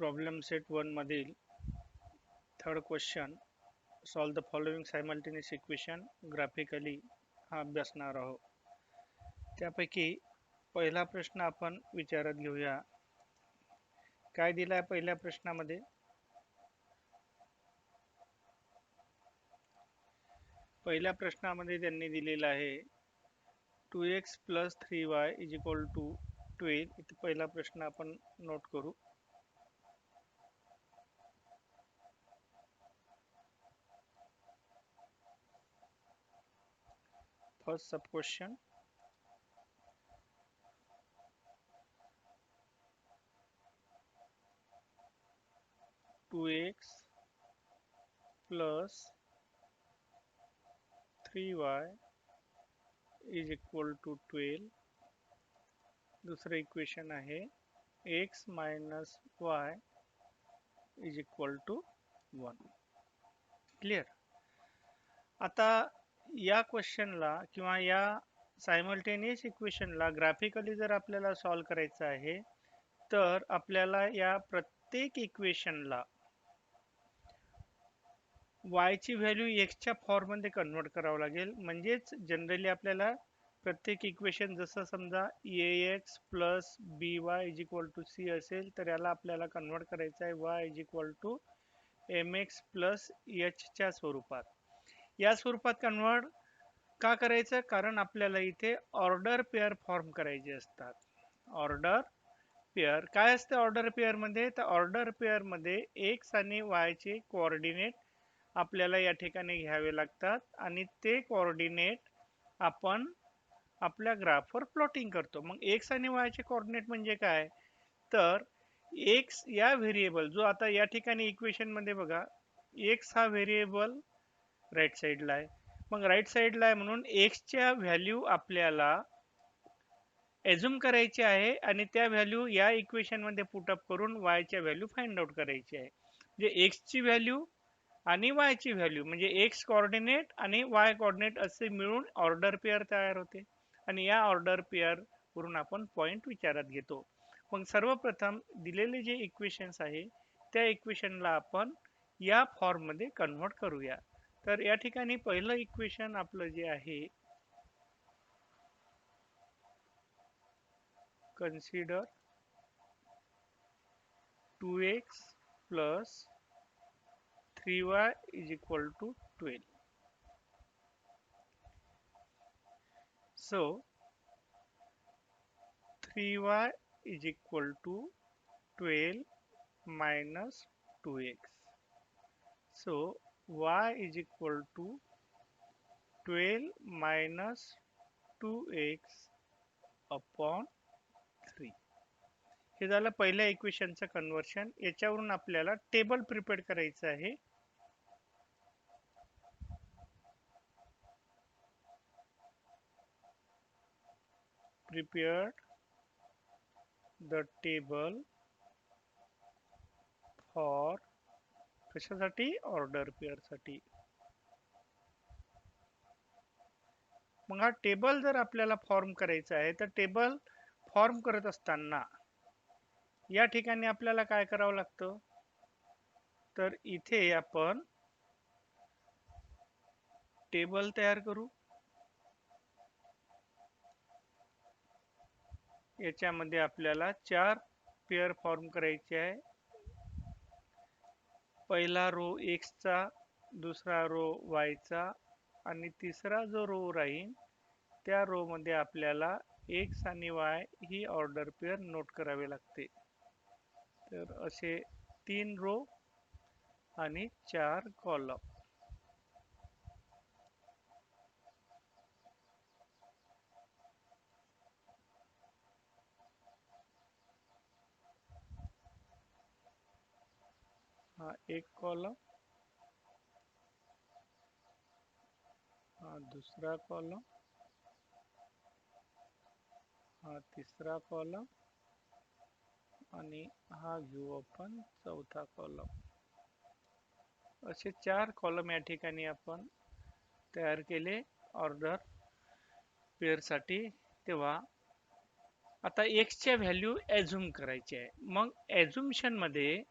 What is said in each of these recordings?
Problem set 1 मधील third question solve the following simultaneous equation graphically हा अभ्यासणार आहोत. त्यापैकी पहिला प्रश्न आपण विचारात घेऊया. काय दिला आहे पहिल्या प्रश्नामध्ये? पहिल्या प्रश्नामध्ये त्यांनी दिलेला आहे 2x + 3y = 12. इथे पहिला प्रश्न आपण नोट करू. First sub question, two x plus 3y = 12. दुसरं इक्वेशन आहे x - y = 1. क्लिअर. आता या क्वेश्चनला किंवा या सायमल्टेनियस इक्वेशनला ग्राफिकली जर आपल्याला सॉल्व करायचं आहे तर आपल्याला या प्रत्येक इक्वेशनला y ची व्हॅल्यू x च्या फॉर्म मध्ये कन्वर्ट करावं लागेल. म्हणजेच जनरली आपल्याला प्रत्येक इक्वेशन जसं समजा ax + by = c असेल तर याला आपल्याला कन्वर्ट करायचं आहे y = mx + h च्या स्वरूपात. या स्वरूपात कन्वर्ट का करायचं? कारण आपल्याला इथे ऑर्डर पेअर फॉर्म करायचे असतात. ऑर्डर पेअर काय असते ऑर्डर पेअर मध्ये? तर ऑर्डर पेअर मध्ये x आणि y चे कोऑर्डिनेट आपल्याला या ठिकाणी घ्यावे लागतात आणि ते कोऑर्डिनेट आपण आपल्या ग्राफवर प्लॉटिंग करतो. मग x आणि y चे कोऑर्डिनेट म्हणजे काय? तर x या व्हेरिएबल जो आता या ठिकाणी इक्वेशन मध्ये बघा x हा व्हेरिएबल राईट साइडला आहे. मग राईट साइडला आहे म्हणून x च्या व्हॅल्यू आपल्याला एझ्युम करायची आहे आणि त्या व्हॅल्यू या इक्वेशन मध्ये पुट अप करून y च्या व्हॅल्यू फाइंड आउट करायची आहे. म्हणजे x ची व्हॅल्यू आणि y ची व्हॅल्यू म्हणजे x कोऑर्डिनेट आणि y कोऑर्डिनेट असे मिळून ऑर्डर पेअर तयार होते आणि या ऑर्डर पेअर वरून आपण पॉइंट विचारात घेतो. मग सर्वप्रथम दिलेले जे इक्वेशन्स आहे त्या इक्वेशनला आपण या फॉर्म मध्ये कन्वर्ट करूया. तर या ठिकाणी पहिलं इक्वेशन आपलं जे आहे consider 2x plus 3y = 12. So 3y = 12 minus 2x. So y = 12 minus 2x upon 3. हे झालं पहिल्या इक्वेशनचं कन्वर्शन. याच्यावरून आपल्याला टेबल प्रिपेअर करायचं आहे. प्रिपेअर्ड द टेबल फॉर कशासाठी? ऑर्डर पेअर साठी. मग हा टेबल जर आपल्याला फॉर्म करायचा आहे तर टेबल फॉर्म करत असताना या ठिकाणी आपल्याला काय करावं लागतं? तर इथे आपण टेबल तयार करू. याच्यामध्ये आपल्याला 4 पेअर फॉर्म करायचे आहे. पहिला रो x चा, दुसरा रो y चा आणि तिसरा जो रो राहील त्या रो मध्ये आपल्याला x आणि y ही ऑर्डर पेअर नोट करावी लागते. तर असे 3 रो आणि 4 कॉलम. हा एक कॉलम, हा दुसरा कॉलम, हा तिसरा कॉलम आणि हा घेऊ आपण चौथा कॉलम. असे 4 कॉलम या ठिकाणी आपण तयार केले ऑर्डर पेअर साठी. तेव्हा आता x च्या व्हॅल्यू ऍझ्युम करायची आहे. मग ऍझ्युमशन मध्ये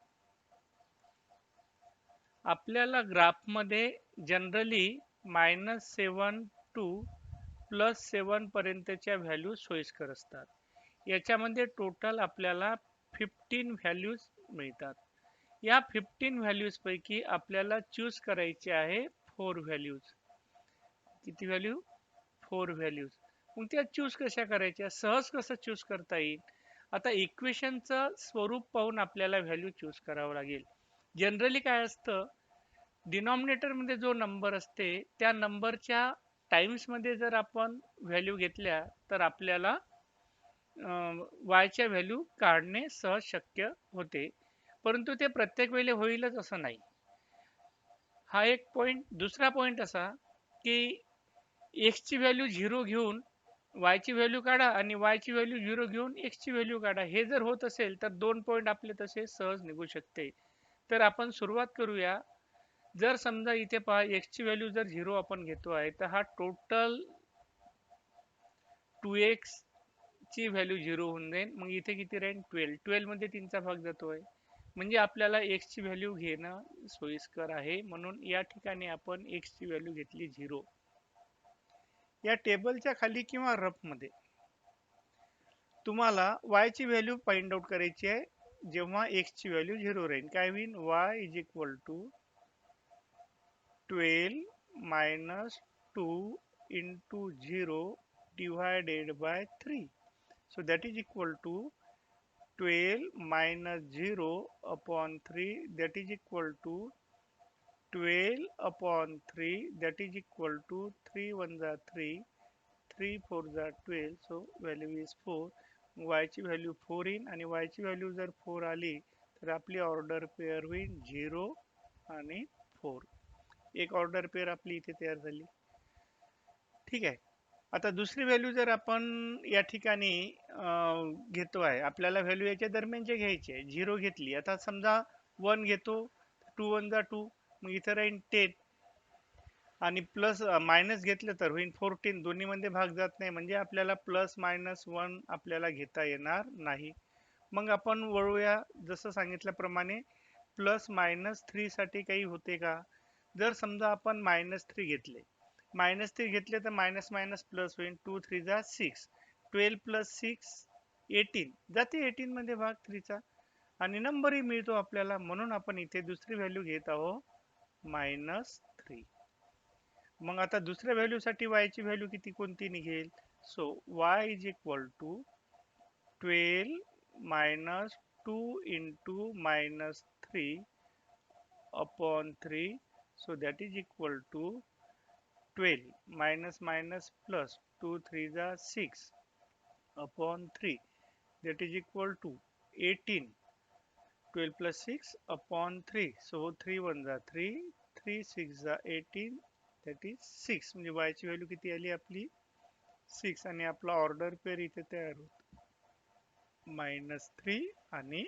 आपल्याला ग्राफमध्ये जनरली -7 टू +7 पर्यंतच्या व्हॅल्यू सोयीस्कर असतात. याच्यामध्ये टोटल आपल्याला 15 व्हॅल्यूज मिळतात. या 15 व्हॅल्यूज पैकी आपल्याला चूज करायचे आहे 4 व्हॅल्यूज. किती व्हॅल्यू? 4 व्हॅल्यूज. मग त्या चूज कशा करायच्या? सहज कसं चूज करता येईल? आता इक्वेशनचं स्वरूप पाहून आपल्याला व्हॅल्यू चूज करावं लागेल. जनरली काय असतं, डिनॉमिनेटर मध्ये जो नंबर असते त्या नंबरच्या टाइम्स मध्ये जर आपण व्हॅल्यू घेतल्या तर आपल्याला वायच्या व्हॅल्यू काढणे सहज शक्य होते. परंतु ते प्रत्येक वेळेला होईलच असं नाही. हा एक पॉइंट. दुसरा पॉइंट असा की एक्स ची व्हॅल्यू 0 घेऊन y ची व्हॅल्यू काढा आणि y ची व्हॅल्यू 0 घेऊन x ची व्हॅल्यू काढा. हे जर होत असेल तर 2 पॉइंट आपले तसे सहज निघू शकते. तर आपण सुरुवात करूया. जर समजा इथे पहा x ची व्हॅल्यू जर 0 आपण घेतो आहे तर हा टोटल 2x ची व्हॅल्यू 0 होऊन जाईल. मग इथे किती राहील? 12. 12 मध्ये 3 चा भाग जातोय. म्हणजे आपल्याला x ची व्हॅल्यू घेणं सोयीस्कर आहे. म्हणून या ठिकाणी आपण x ची व्हॅल्यू घेतली 0. या टेबलच्या खाली किंवा रफ मध्ये तुम्हाला y ची व्हॅल्यू फाइंड आउट करायची आहे. जेव्हा x ची व्हॅल्यू 0 राहील काय होईल? y is equal to 12 minus 2 into 0 divided by 3. So that is equal to 12 minus 0 upon 3, that is equal to 12 upon 3, that is equal to 3 1 are 3, 3 4 are 12. So value is 4. y ची value 4 in आणि y ची value जर 4 आली तर आपली order pair होईल 0 आणि 4. एक ऑर्डर पेअर आपली इथे तयार झाली. ठीक आहे. आता दुसरी व्हॅल्यू जर आपण या ठिकाणी घेतो आहे, आपल्याला व्हॅल्यू याच्या दरम्यानचे घ्यायचे आहे. 0 घेतली. आता समजा 1 घेतो, 2 1 जा 2, मग इथे राहील 10 आणि प्लस मायनस घेतलं तर होईल 14. दोन्ही मध्ये भाग जात नाही म्हणजे आपल्याला प्लस मायनस 1 आपल्याला घेता येणार नाही. मग आपण वळूया जसं सांगितल्याप्रमाणे +-3 साठी काही होते का? जर समजा आपण -3 घेतले, -3 घेतले तर मायनस मायनस प्लस होईल. 2 3 जा 6, 12 + 6 18, जाते 18 मध्ये भाग 3 चा आणि नंबरही मिळतो आपल्याला. म्हणून आपण इथे दुसरी व्हॅल्यू घेत आहोत -3. मग आता दुसऱ्या व्हॅल्यू साठी y ची व्हॅल्यू किती कोणती निघेल? So y is equal to 12 minus 2 into -3 upon 3. So that is equal to 12 minus minus plus 2 3 are 6 upon 3. That is equal to 18. 12 plus 6 upon 3. So 3 1 are 3, 3 6 are 18. That is 6. म्हणजे y ची value किती आली आपली? 6. आणि आपला order pair इथे तयार होतो -3 आणि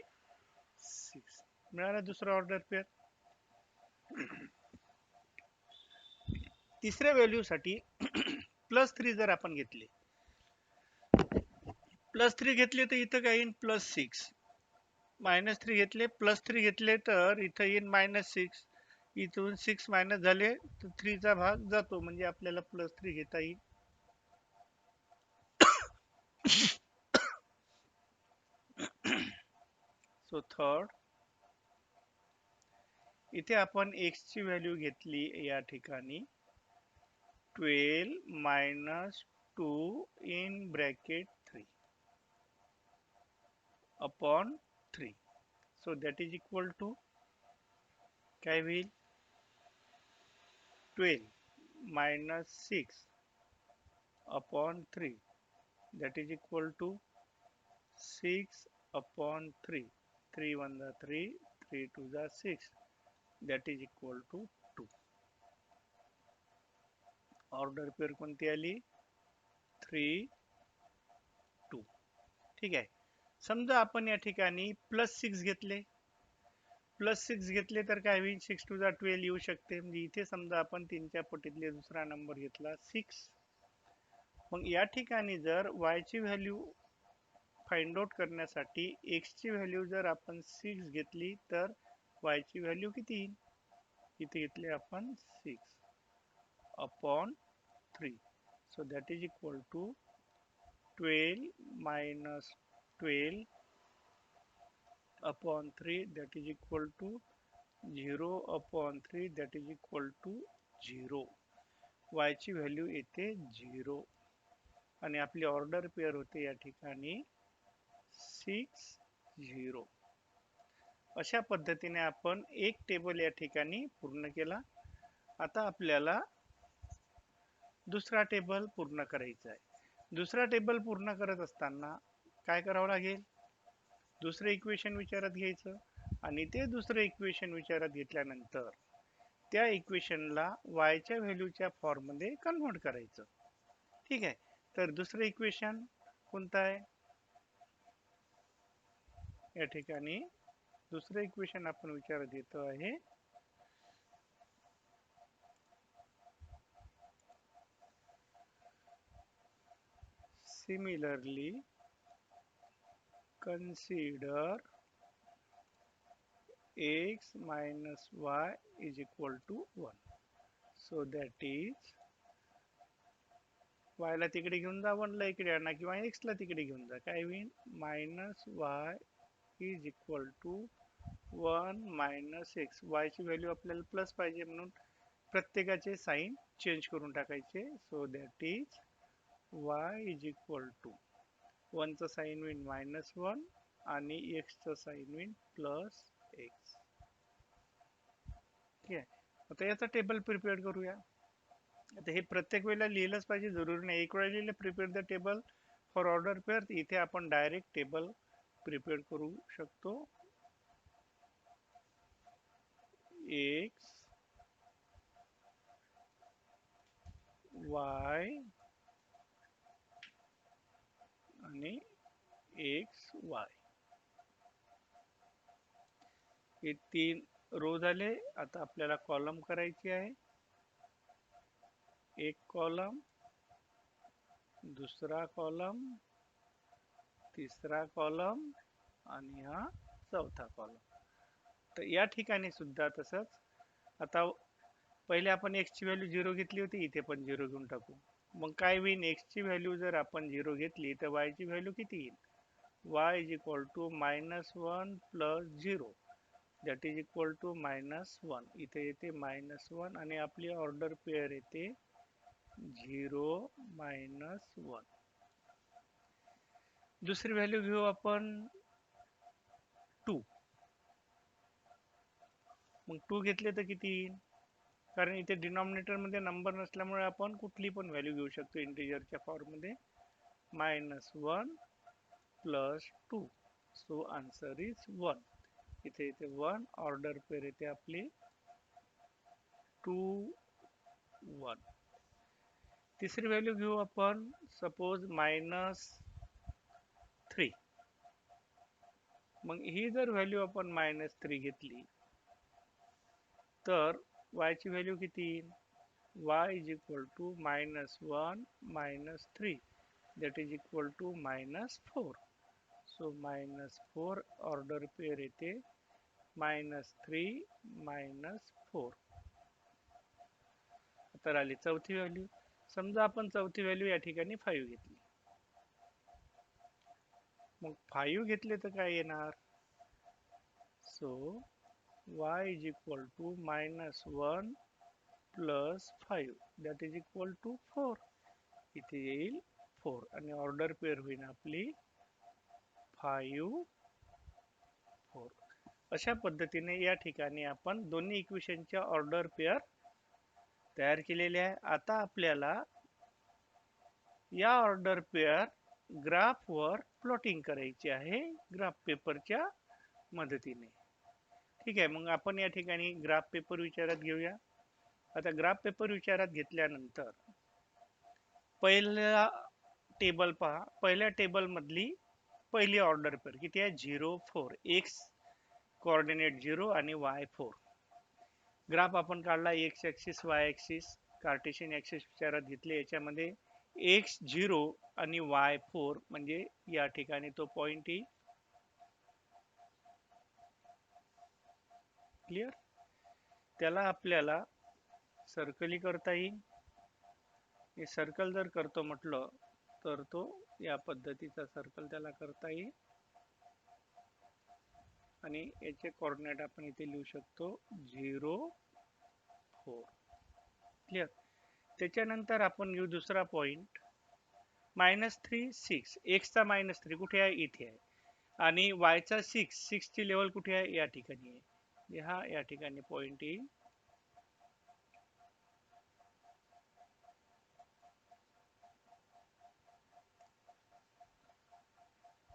6. मिळाला दुसरा ऑर्डर पेअर. तिसऱ्या व्हॅल्यू साठी +3 जर आपण घेतले, +3 घेतले तर इथं काय येईल? +6. -3 घेतले, +3 घेतले तर इथं येईल -6. इथून 6 मायनस झाले तर 3 चा भाग जातो म्हणजे आपल्याला +3 घेता येईल. सो थर्ड, इथे आपण x ची व्हॅल्यू घेतली या ठिकाणी 12 minus 2 in bracket 3 upon 3. So that is equal to काय होईल? 12 minus 6 upon 3, that is equal to 6 upon 3. 3 1 are 3, 3 2 are 6, that is equal to 2. Order pair कोणती आली? 3 2. ठीक आहे. समजा आपण या ठिकाणी +6 घेतले, +6 घेतले तर काय होईल? 6 2 12 येऊ शकते. म्हणजे इथे समजा आपण 3 च्या पटीतले दुसरा नंबर घेतला 6. मग या ठिकाणी जर y ची व्हॅल्यू फाइंड आउट करण्यासाठी x ची व्हॅल्यू जर आपण 6 घेतली तर y ची व्हॅल्यू किती येईल? इथे घेतली आपण 6 upon 3. So that is equal to 12 minus 12 upon 3, that is equal to 0 upon 3, that is equal to 0. y ची व्हॅल्यू येते 0 आणि आपली ऑर्डर पेअर होते या ठिकाणी 6 0. अशा पद्धतीने आपण एक टेबल या ठिकाणी पूर्ण केला. आता आपल्याला दुसरा टेबल पूर्ण करायचा आहे. दुसरा टेबल पूर्ण करत असताना काय करावं लागेल? दुसरं इक्वेशन विचारात घ्यायचं आणि ते दुसरं इक्वेशन विचारात घेतल्यानंतर त्या इक्वेशनला y च्या व्हॅल्यूच्या फॉर्म मध्ये कन्व्हर्ट करायचं. ठीक आहे. तर दुसरं इक्वेशन कोणतं आहे? या ठिकाणी दुसरं इक्वेशन आपण विचारात घेतो आहे similarly consider x minus y is equal to 1. So that is y ला तिकडे घेऊन जा, 1 ला इकडे आणा किंवा x ला तिकडे घेऊन जा. काय होईल? Minus y is equal to 1 minus x. y ची व्हॅल्यू आपल्याला प्लस पाहिजे म्हणून प्रत्येकाचे साइन चेंज करून टाकायचे. So that is y is equal to 1 चं साइन होईल -1 आणि x चं साइन होईल प्लस x. ठीक आहे. आता याचा टेबल प्रिपेअर करूया. आता हे प्रत्येक वेळेला लिहिलंच पाहिजे जरूरी नाही. एक वेळा लिहिलं prepare the table for order pair. इथे आपण डायरेक्ट टेबल प्रिपेअर करू शकतो. x y आणि x y हे 3 रो झाले. आता आपल्याला कॉलम करायची आहे. एक कॉलम, दुसरा कॉलम, तिसरा कॉलम आणि हा चौथा कॉलम. तर या ठिकाणी सुद्धा तसंच. आता पहिले आपण x ची व्हॅल्यू 0 घेतली होती, इथे पण 0 घेऊन टाकू. मग काय होईल? x ची व्हॅल्यू जर आपण 0 घेतली तर y ची व्हॅल्यू किती येईल? y is equal to -1 plus 0 that is equal to -1. इथे येते -1 आणि आपली ऑर्डर पेअर येते 0 -1. दुसरी व्हॅल्यू घेऊ आपण 2. मग 2 घेतले तर किती येईल? कारण इथे डिनॉमिनेटर मध्ये नंबर नसल्यामुळे आपण कुठली पण व्हॅल्यू घेऊ शकतो इंटिजरच्या फॉर्म मध्ये. -1 प्लस 2. So answer is 1. इथे येते 1. ऑर्डर पेअर येते आपली 2 1. तिसरी व्हॅल्यू घेऊ आपण सपोज -3. मग ही जर व्हॅल्यू आपण -3 घेतली तर y ची व्हॅल्यू किती येईल? y is equal to -1 -3 that is equal to -4. So -4 order pair येते -3 -4. तर आली चौथी व्हॅल्यू. समजा आपण चौथी व्हॅल्यू या ठिकाणी 5 घेतली. मग 5 घेतले तर काय येणार? So y is equal to -1 plus 5 that is equal to 4. इथे येईल 4 आणि ऑर्डर पेअर होईल आपली 5 4. अशा पद्धतीने या ठिकाणी आपण दोन्ही इक्वेशनच्या ऑर्डर पेअर तयार केलेले आहे. आता आपल्याला या ऑर्डर पेअर ग्राफ वर प्लॉटिंग करायची आहे ग्राफ पेपरच्या मदतीने. ठीक आहे. मग आपण या ठिकाणी ग्राफ पेपर विचारात घेऊया. आता ग्राफ पेपर विचारात घेतल्यानंतर पहिला टेबल पहा. पहिल्या टेबल मधली पहिली ऑर्डर पेअर किती आहे? 0 4. x कोऑर्डिनेट 0 आणि y 4. ग्राफ आपण काढला. x axis y axis Cartesian axis विचारात घेतले. याच्यामध्ये x0 आणि y4 म्हणजे या ठिकाणी तो पॉइंट येईल. क्लिअर? त्याला आपल्याला सर्कलही करता येईल. हे सर्कल जर करतो म्हटलं तर तो या पद्धतीचा सर्कल त्याला करता येईल आणि याचे कोऑर्डिनेट आपण इथे लिहू शकतो 0 4. क्लिअर? त्याच्यानंतर आपण घेऊ दुसरा पॉइंट -3 6. एक्सचा -3 कुठे आहे? इथे आहे. आणि वायचा 6 ची लेवल कुठे आहे? या ठिकाणी आहे. हा या ठिकाणी पॉइंट येईल.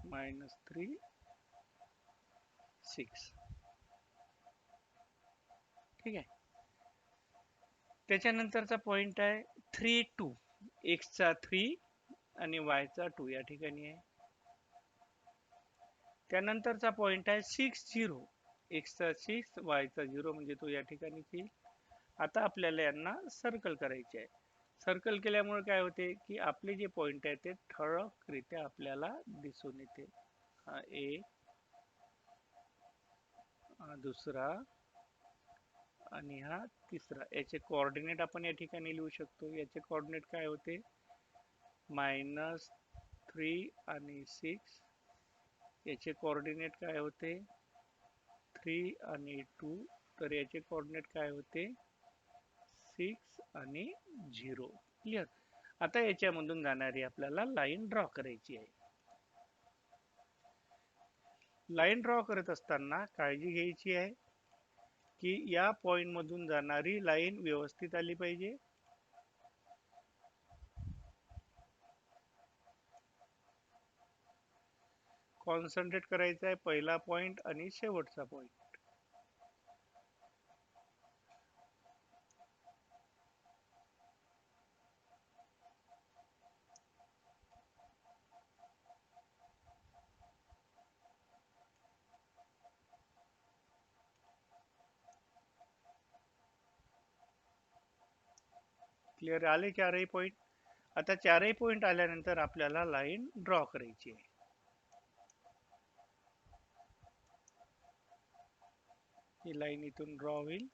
-3 6. ठीक आहे. त्याच्यानंतरचा पॉइंट आहे 3 2. एक्सचा 3 आणि वायचा 2 या ठिकाणी आहे. त्यानंतरचा पॉइंट आहे 6 0. एक्सचा 6 वायचा 0 म्हणजे तो या ठिकाणी येईल. आता आपल्याला यांना सर्कल करायचे आहे. सर्कल केल्यामुळे काय होते की आपले जे पॉइंट आहे ते ठळकरित्या आपल्याला दिसून येते. हा एक, हा दुसरा आणि हा तिसरा. याचे कोऑर्डिनेट आपण या ठिकाणी लिहू शकतो. याचे कोऑर्डिनेट काय होते? -3 आणि 6. याचे कोऑर्डिनेट काय होते? 3 आणि 2. तर याचे कोऑर्डिनेट काय होते? 6 आणि 0. क्लिअर? आता याच्यामधून जाणारी आपल्याला लाईन ड्रॉ करायची आहे. लाईन ड्रॉ करत असताना काळजी घ्यायची आहे की या पॉइंट मधून जाणारी लाईन व्यवस्थित आली पाहिजे. कॉन्सन्ट्रेट करायचं आहे पहिला पॉइंट आणि शेवटचा पॉइंट. क्लिअर? आले चारही पॉइंट? आता चारही पॉइंट आल्यानंतर आपल्याला लाईन ड्रॉ करायची आहे. ही लाईन इथून ड्रॉ होईल.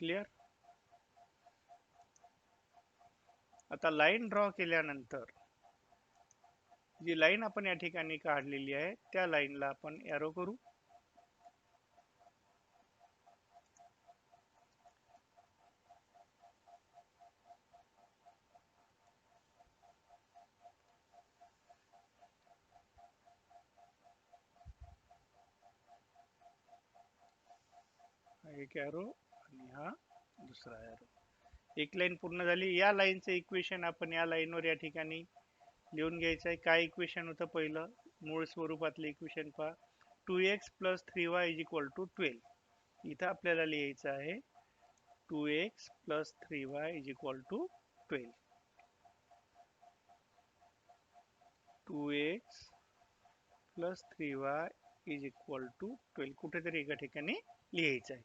क्लिअर? आता लाईन ड्रॉ केल्यानंतर जी लाईन आपण या ठिकाणी काढलेली आहे त्या लाईनला आपण एरो करू. एक एरो आणि हा दुसरा एरो. एक लाईन पूर्ण झाली. या लाईनचं इक्वेशन आपण या लाईनवर या ठिकाणी लिहून घ्यायचं आहे. काय इक्वेशन होतं? पहिलं मूळ स्वरूपातलं इक्वेशन पहा. 2x + 3y = 12. इथं आपल्याला लिहायचं आहे 2x + 3y = 12. 2x + 3y = 12 कुठेतरी एका ठिकाणी लिहायचं आहे.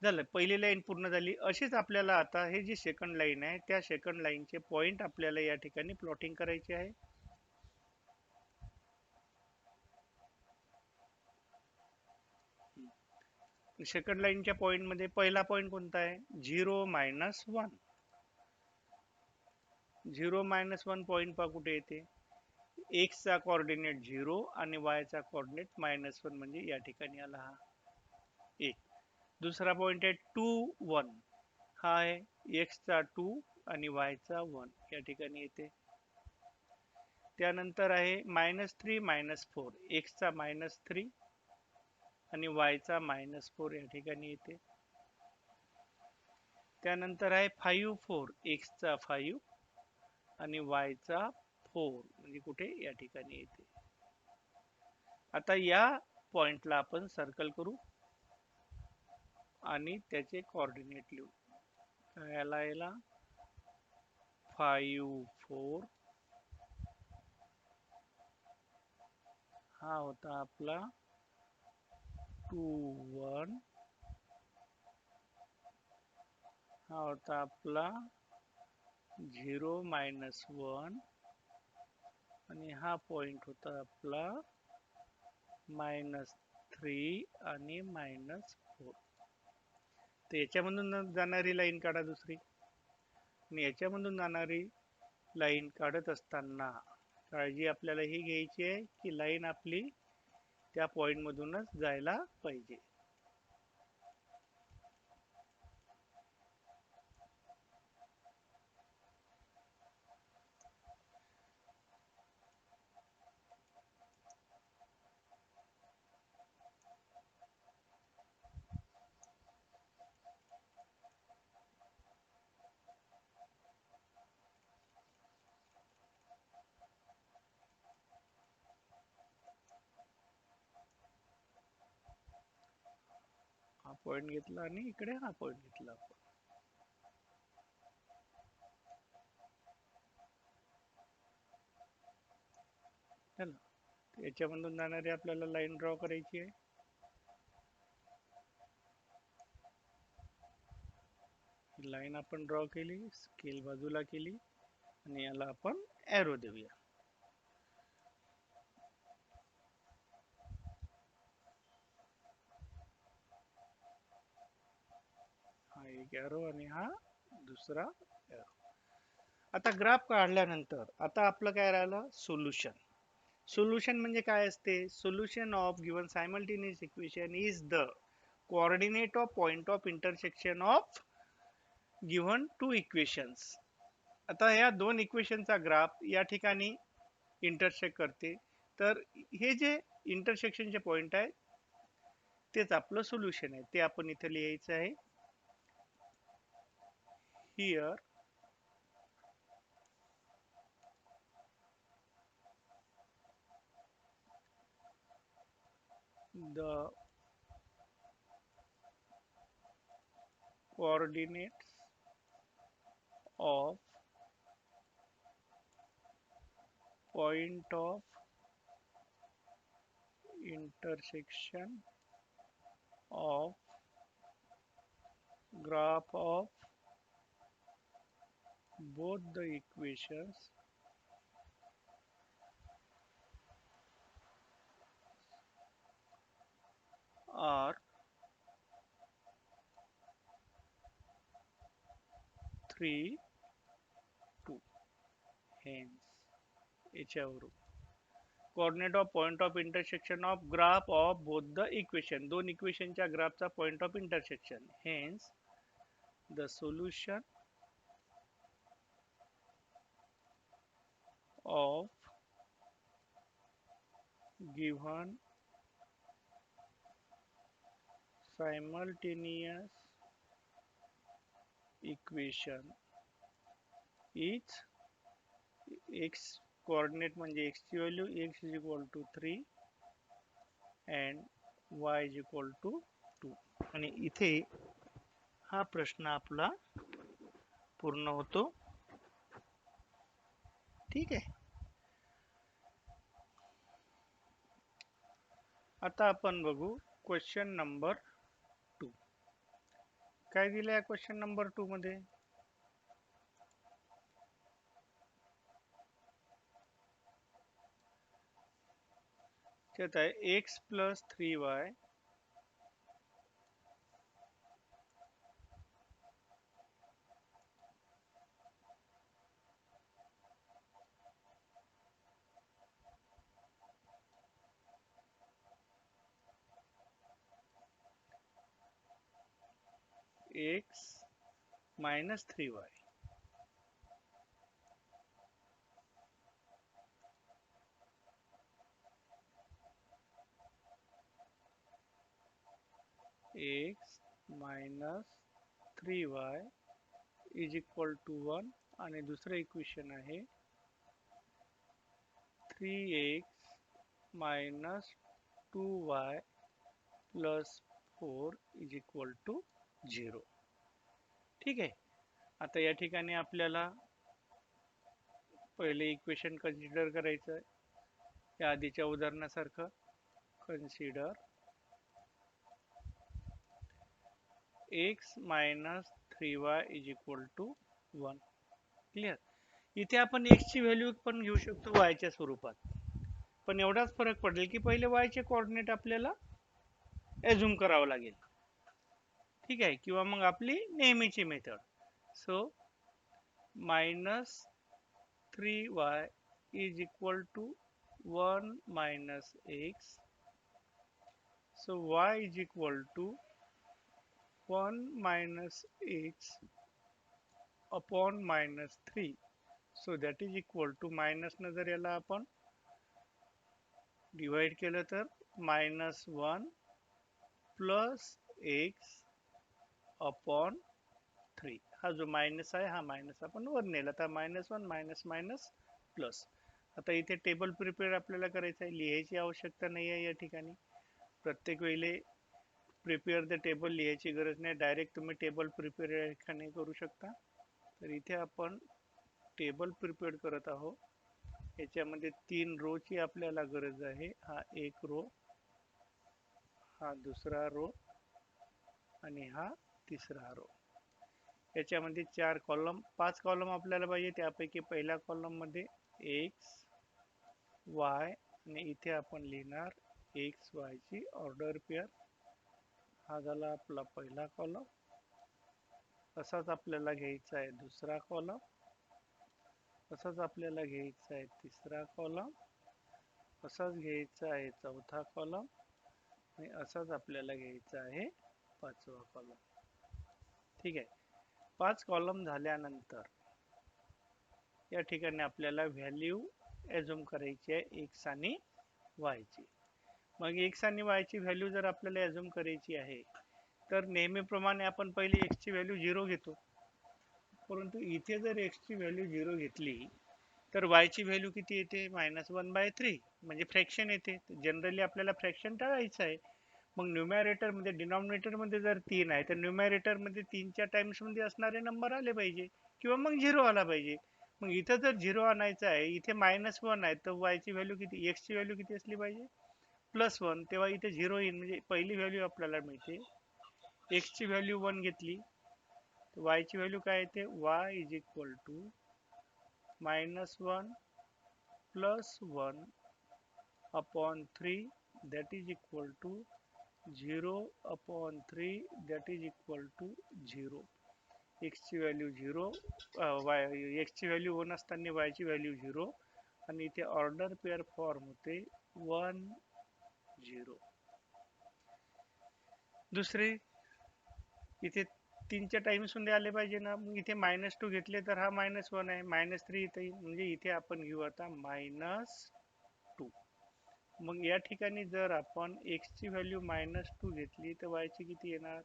झालं, पहिली लाईन पूर्ण झाली. अशीच आपल्याला आता हे जी सेकंड लाईन आहे त्या सेकंड लाईनचे पॉइंट आपल्याला या ठिकाणी प्लॉटिंग करायचे आहे. सेकंड लाईनच्या पॉइंट मध्ये पहिला पॉइंट कोणता आहे? 0 -1. 0 -1 पॉइंट पहा कुठे येते? एक्स चा कोऑर्डिनेट 0 आणि वाय चा कोऑर्डिनेट -1 म्हणजे या ठिकाणी आला हा एक. दुसरा पॉइंट आहे 2 1. हा आहे एक्स चा 2 आणि वाय चा 1 या ठिकाणी येते. त्यानंतर आहे -3 -4. एक्स चा -3 आणि वाय चा -4 या ठिकाणी येते. त्यानंतर आहे 5 4. एक्स चा 5 आणि वाय चा 4 म्हणजे कुठे? या ठिकाणी येते. आता या पॉइंटला आपण सर्कल करू आणि त्याचे कोऑर्डिनेट लिहू. काय आला याला? 5 4. हा होता आपला 2 1 हा होता आपला 0 - 1 आणि हा पॉइंट होता आपला -3 आणि -4. तर याच्यामधून जाणारी लाईन काढा दुसरी, आणि याच्यामधून जाणारी लाईन काढत असताना काळजी आपल्याला ही घ्यायची आहे की लाईन आपली त्या पॉइंट मधूनच जायला पाहिजे. हा पॉइंट घेतला आणि इकडे हा पॉइंट घेतला आपण. याच्यामधून जाणारी आपल्याला लाईन ड्रॉ करायची आहे. लाईन आपण ड्रॉ केली, स्केल बाजूला केली आणि याला आपण एरो देऊया. हा एक एरो आणि हा दुसरा एरो. आता ग्राफ काढल्यानंतर आता आपलं काय राहिलं, सोल्युशन. सोल्युशन म्हणजे काय असते, solution of given simultaneous equation is the coordinate of point of intersection of given two equations. आता या दोन इक्वेशनचा ग्राफ या ठिकाणी इंटरसेक्ट करते, तर हे जे इंटरसेक्शनचे पॉइंट आहे तेच आपलं सोल्युशन आहे. ते आपण इथे लिहायचं आहे. Here the coordinates of point of intersection of graph of both the equations are 3, 2. Hence याच्यावरून coordinate of point of intersection of graph of both the equation, दोन इक्वेशनच्या ग्राफचा point of intersection. Hence the solution of given simultaneous equation is x coordinate म्हणजे x ची value x is equal to 3 and y is equal to 2. आणि इथे हा प्रश्न आपला पूर्ण होतो. ठीक आहे. आता आपण बघू क्वेश्चन नंबर 2. काय दिलं आहे क्वेश्चन नंबर 2 मध्ये, त्यात आहे x + 3y x - 3y. x - 3y is equal to 1 आणि दुसरं इक्वेशन आहे 3x - 2y + 4 is equal to 0. ठीक आहे. आता या ठिकाणी आपल्याला पहिले इक्वेशन कन्सिडर करायचं आहे. या आधीच्या उदाहरणासारखं consider x - 3y is equal to 1. Clear. इथे आपण x ची व्हॅल्यू पण घेऊ शकतो y च्या स्वरूपात, पण एवढाच फरक पडेल की पहिले y चे कोऑर्डिनेट आपल्याला एझ्युम करावं लागेल. ठीक आहे, किंवा मग आपली नेहमीची method. So -3y is equal to 1 minus x. So y is equal to 1 minus x upon minus 3. So that is equal to minus न जर याला आपण डिवाइड केलं तर -1 प्लस x अपॉन 3. हा जो मायनस आहे हा मायनस आपण वर नेला तर -1 मायनस मायनस प्लस. आता इथे टेबल प्रिपेअर आपल्याला करायचं आहे, लिहायची आवश्यकता नाही आहे या ठिकाणी. प्रत्येक वेळी प्रिपेअर द टेबल लिहायची गरज नाही, डायरेक्ट तुम्ही टेबल प्रिपेअर या ठिकाणी करू शकता. तर इथे आपण टेबल प्रिपेअर करत आहोत. याच्यामध्ये 3 रो ची आपल्याला गरज आहे. हा एक रो, हा दुसरा रो आणि हा तिसरा रो. याच्यामध्ये 4 कॉलम, 5 कॉलम आपल्याला पाहिजे. त्यापैकी पहिल्या कॉलम मध्ये x y आणि इथे आपण लिहिणार x y ची ऑर्डर पेअर. हा झाला आपला पहिला कॉलम. असाच आपल्याला घ्यायचा आहे दुसरा कॉलम, असाच आपल्याला घ्यायचा आहे तिसरा कॉलम, असाच घ्यायचा आहे चौथा कॉलम आणि असाच आपल्याला घ्यायचा आहे पाचवा कॉलम. ठीक आहे. 5 कॉलम झाल्यानंतर या ठिकाणी आपल्याला व्हॅल्यू एझ्युम करायची आहे x आणि y ची. मग x आणि y ची व्हॅल्यू जर आपल्याला एझ्युम करायची आहे तर नेहमीप्रमाणे आपण पहिले x ची व्हॅल्यू 0 घेतो. परंतु इथे जर x ची व्हॅल्यू 0 घेतली तर y ची व्हॅल्यू किती येते? -1/3 म्हणजे फ्रॅक्शन येते. जनरली आपल्याला फ्रॅक्शन टाळायचं आहे. मग न्यूमरेटर मध्ये, डिनॉमिनेटर मध्ये जर 3 आहे तर न्यूमरेटर मध्ये 3 च्या टाइम्स मध्ये असणारे नंबर आले पाहिजे किंवा मग 0 आला पाहिजे. मग इथं जर 0 आणायचं आहे, इथे -1 आहे, तर y ची व्हॅल्यू किती, x ची व्हॅल्यू किती असली पाहिजे? +1. तेव्हा इथे 0 येईल, म्हणजे पहिली व्हॅल्यू आपल्याला मिळते. x ची व्हॅल्यू 1 घेतली तर y ची व्हॅल्यू काय येते? y is equal to -1 +1 upon 3 that is equal to 0 upon 3 that is equal to 0. x ची व्हॅल्यू 0, x ची व्हॅल्यू 1 असताना y ची व्हॅल्यू 0 आणि इथे ऑर्डर पेअर फॉर्म होते 1 0. दुसरे इथे 3 च्या टाइम्स मध्ये आले पाहिजे ना. मग इथे -2 घेतले तर हा -1 आहे, -3 इथे येईल, म्हणजे इथे आपण घेऊ आता -2. मग या ठिकाणी जर आपण x ची व्हॅल्यू -2 घेतली तर y ची किती येणार?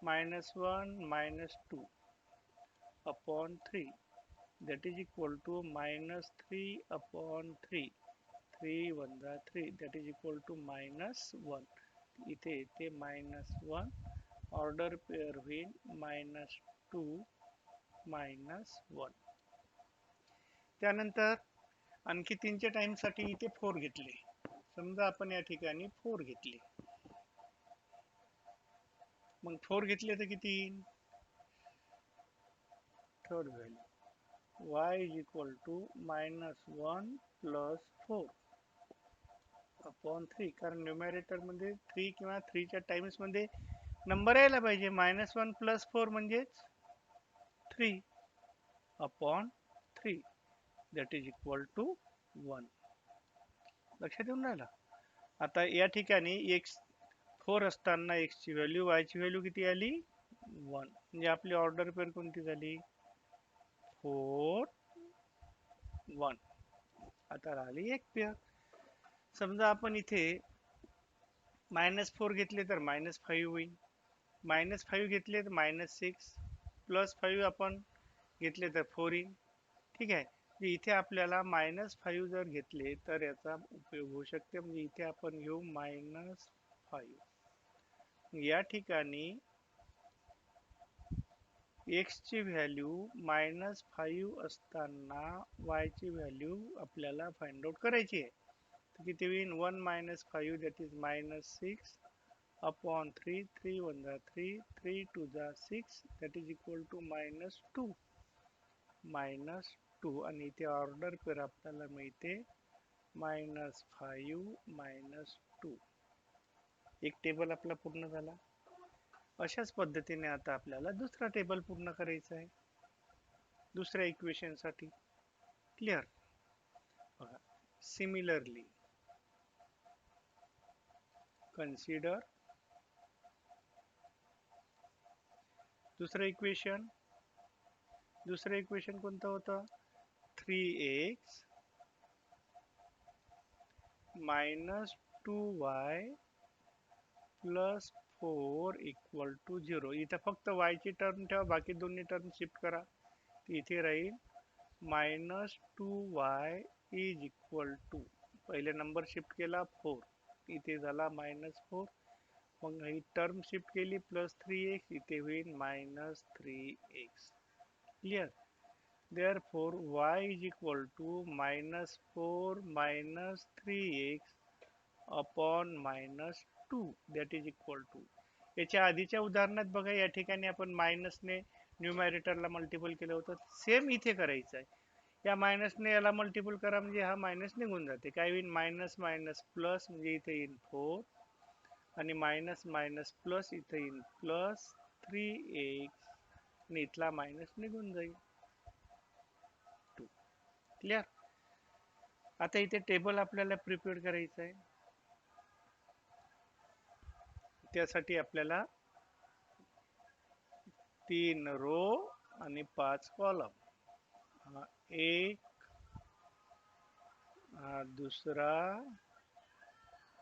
-1 -2 upon 3 that is equal to -3 upon 3. 3 1 3 that is equal to -1. इथे येते -1. ऑर्डर पेअर होईल -2 -1. त्यानंतर आणखी 3 च्या टाइम साठी इथे 4 घेतले. समजा आपण या ठिकाणी 4 घेतले, मग 4 घेतले तर किती येईल? Third value y is equal to -1 plus 4 upon 3. कारण न्यूमरेटर मध्ये 3 किंवा 3 च्या टाइम्स मध्ये नंबर यायला पाहिजे. -1 प्लस 4 म्हणजेच 3 upon 3 that is equal to 1. लक्षात येऊन राहिलं? आता या ठिकाणी x 4 असताना x ची व्हॅल्यू, y ची व्हॅल्यू किती आली? 1. म्हणजे आपली ऑर्डर पेअर कोणती झाली? 4 1. आता राहिली एक पेअर. समजा आपण इथे -4 घेतले तर -5 होईल, -5 घेतले तर -6, +5 आपण घेतले तर 4 येईल. ठीक आहे. इथे आपल्याला -5 जर घेतले तर याचा उपयोग होऊ शकते. म्हणजे इथे आपण घेऊ -5. या ठिकाणी x ची व्हॅल्यू -5 असताना y ची व्हॅल्यू आपल्याला फाइंड आउट करायची आहे. तर किती होईल? 1 - 5 that is -6 अपॉन 3, 3 1 जा 3, 3 2 जा 6, that is equal to -2 आणि इथे ऑर्डर पेअर आपल्याला मिळते -5 -2. एक टेबल आपला पूर्ण झाला. अशाच पद्धतीने आता आपल्याला दुसरा टेबल पूर्ण करायचा आहे दुसऱ्या इक्वेशन साठी. क्लिअर? बघा, सिमिलरली कन्सिडर दुसरं इक्वेशन कोणतं होतं? 3x -2y plus 4 equal to 0. इथं फक्त y ची टर्म ठेवा, बाकी दोन्ही टर्म शिफ्ट करा. इथे राहील -2y इज इक्वल टू, पहिले नंबर शिफ्ट केला 4, इथे झाला -4. मग ही टर्म शिफ्ट केली +3x, इथे होईल -3x. Clear? Therefore y is equal to -4 -3x upon -2, that is equal to. याच्या आधीच्या उदाहरणात बघा, या ठिकाणी आपण मायनसने न्यूमॅरेटरला मल्टिपल केलं होतं. सेम इथे करायचं आहे. या मायनसने याला मल्टिपल करा म्हणजे हा मायनस निघून जाते. काय होईल? मायनस मायनस प्लस, म्हणजे इथे येईल 4 आणि मायनस मायनस प्लस, इथे येईल +3x आणि इथला मायनस निघून जाईल 2. क्लिअर? आता इथे टेबल आपल्याला प्रिपेअर करायचं आहे. त्यासाठी आपल्याला 3 रो आणि 5 कॉलम. हा एक, हा दुसरा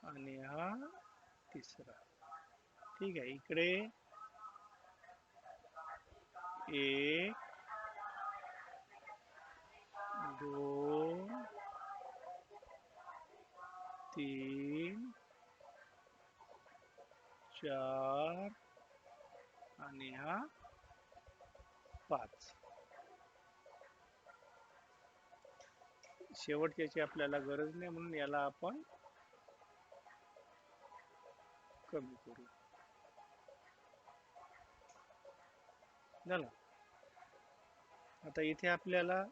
आणि हा तिसरा. ठीक आहे. इकडे 1 2 3 4 आणि हा 5. शेवटच्याची आपल्याला गरज नाही म्हणून याला आपण कमी करू. झालं. आता इथे आपल्याला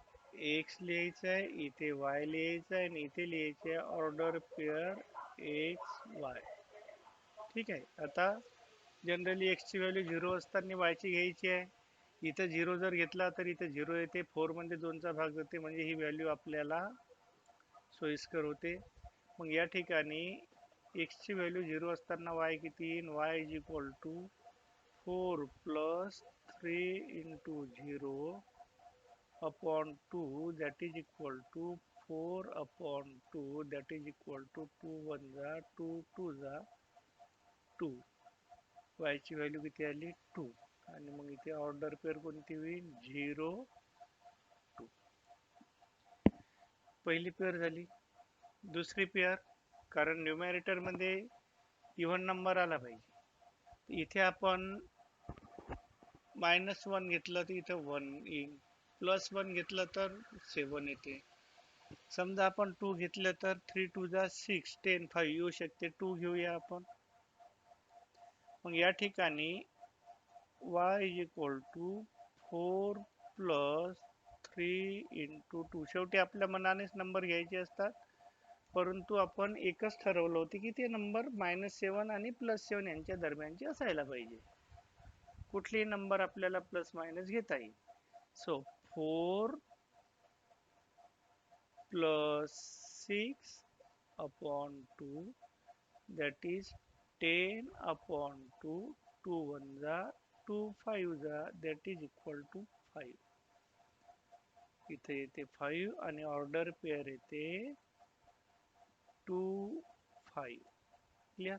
x लिहायचं आहे, इथे y लिहायचं आहे आणि इथे लिहायचं आहे ऑर्डर पेअर x y. ठीक आहे. आता जनरली x ची व्हॅल्यू 0 असताना y ची घ्यायची आहे. इथं 0 जर घेतला तर इथे 0 येते, 4 मध्ये 2चा भाग जाते, म्हणजे ही व्हॅल्यू आपल्याला सोयीस्कर होते. मग या ठिकाणी x ची व्हॅल्यू 0 असताना y किती येईल? y is equal to 4 plus 3 into 0 upon 2, that is equal to 4 upon 2, that is equal to 2 1 जा 2 2 जा 2. y ची व्हॅल्यू किती आली? 2. आणि मग इथे ऑर्डर पेअर कोणती होईल? 0 2. पहिली पेअर झाली. दुसरी पेअर, कारण न्यूमॅरेटर मध्ये इव्हन नंबर आला पाहिजे, इथे आपण -1 घेतलं तर इथं 1 येईल, +1 घेतलं तर 7 येते. समजा आपण 2 घेतलं तर 3 2 जा 6, 10 5 येऊ शकते. 2 घेऊया आपण. मग या ठिकाणी y is equal to 4 plus 3 into 2. शेवटी आपल्या मनानेच नंबर घ्यायचे असतात, परंतु आपण एकच ठरवलं होते की ते नंबर -7 आणि +7 यांच्या दरम्यानचे असायला पाहिजे. कुठलेही नंबर आपल्याला प्लस मायनस घेता येईल. So 4 plus 6 upon 2, that is 10 upon 2, 2 1 जा 2 5 जा, that is equal to 5. इथे येते 5 आणि ऑर्डर पेअर येते 2 5. क्लिअर?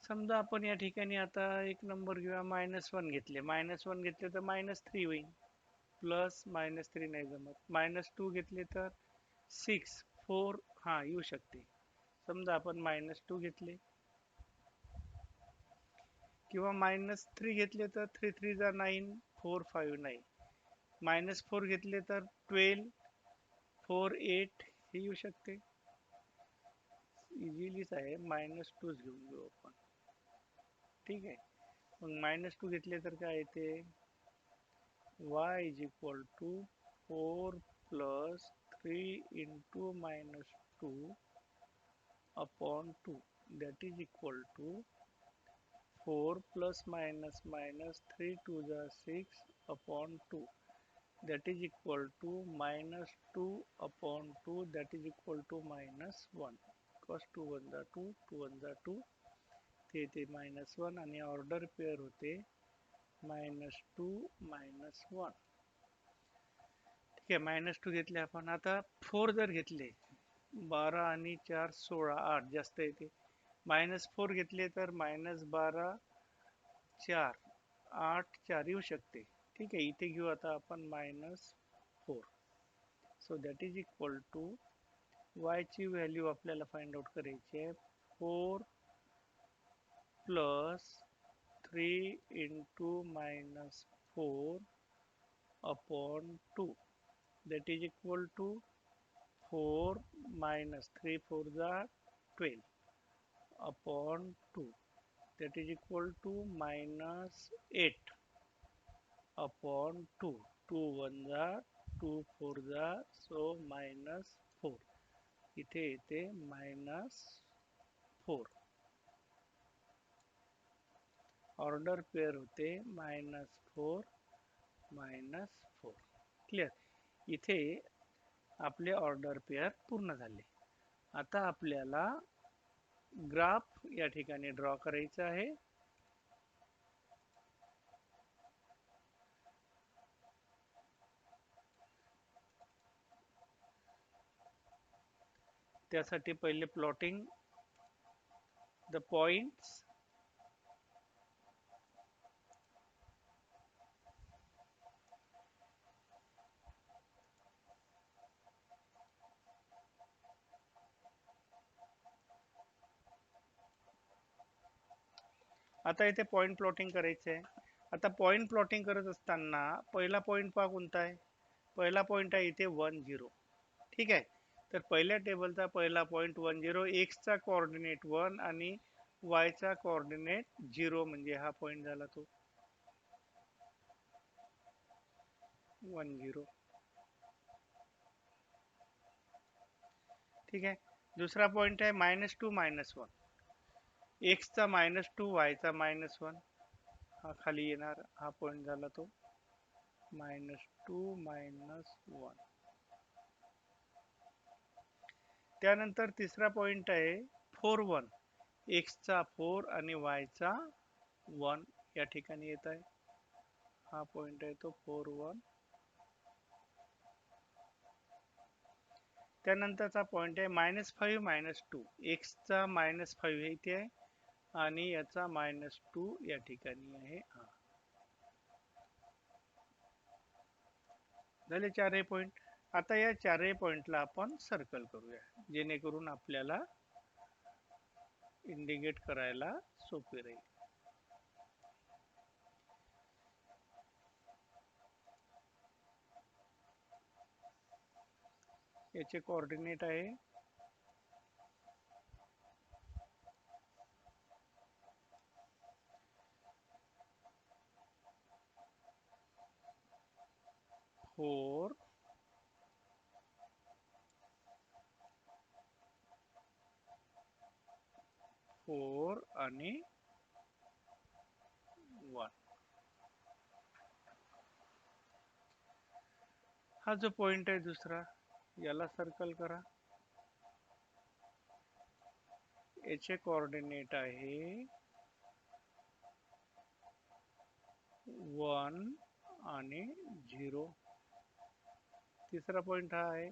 समजा आपण या ठिकाणी आता एक नंबर घेऊया, -1 घेतले. -1 घेतले तर -3 होईल. प्लस -3 नाही जमत. -2 घेतले तर 6 4 हा येऊ शकते. समजा आपण -2 घेतले किंवा -3 घेतले तर 3 3 जा 9, 4 5 9. -4 घेतले तर 12 4 8 हे येऊ शकते. इझिलीच आहे. -2 घेऊन घेऊ आपण. ठीक आहे. मग -2 घेतले तर काय येते, y is equal to 4 plus 3 into -2 upon 2 that is equal to 4 plus minus 3 to the 6 upon 2 that is equal to -2 upon 2 that is equal to -1 cos 2 1 the 2 2 1 the 2 ते -1 आणि ऑर्डर पेअर होते -2 -1. ठीक आहे, -2 घेतले आपण. आता 4 जर घेतले, 12 आणि 4 16 8 जास्त येते. -4 घेतले तर -12 4 8 4 येऊ शकते. ठीक आहे, इथे घेऊ आता आपण -4. So that is equal to y ची व्हॅल्यू आपल्याला फाइंड आउट करायची आहे 4 plus 3 into -4 upon 2 that is equal to 4 minus 3 4 the 12 upon 2 that is equal to -8 upon 2 2 1 the 2 4 the so -4 इथे येते -4. ऑर्डर पेअर होते -4 -4. क्लिअर. इथे आपले ऑर्डर पेअर पूर्ण झाले. आता आपल्याला ग्राफ या ठिकाणी ड्रॉ करायचा आहे. त्यासाठी पहिले प्लॉटिंग द पॉइंट्स. आता इथे पॉइंट प्लॉटिंग करायचं आहे. आता पॉइंट प्लॉटिंग करत असताना पहिला पॉइंट पहा कोणता आहे. पहिला पॉइंट आहे इथे 1 0. ठीक आहे, तर पहिल्या टेबलचा पहिला पॉइंट 1 0, x चा कोऑर्डिनेट 1 आणि y चा कोऑर्डिनेट 0 म्हणजे हा पॉइंट झाला तो 1 0. ठीक आहे, दुसरा पॉइंट आहे -2 -1, x चा -2 y चा -1 हा खाली येणार हा पॉइंट झाला तो -2 -1. त्यानंतर तिसरा पॉइंट आहे 4 1, x चा 4 आणि y चा 1 या ठिकाणी येत आहे. हा पॉइंट आहे तो 4 1. त्यानंतरचा पॉइंट आहे -5 -2, x चा -5 इथे आहे आणि याचा -2 या ठिकाणी आहे. झाले चारही पॉइंट. आता या चारही पॉइंटला आपण सर्कल करूया जेणेकरून आपल्याला इंडिकेट करायला सोपे राहील. याचे कोऑर्डिनेट आहे 4 4 आणि 1. हा जो पॉइंट आहे दुसरा याला सर्कल करा. याचे कोऑर्डिनेट आहे 1 आणि 0. तिसरा पॉइंट हा आहे,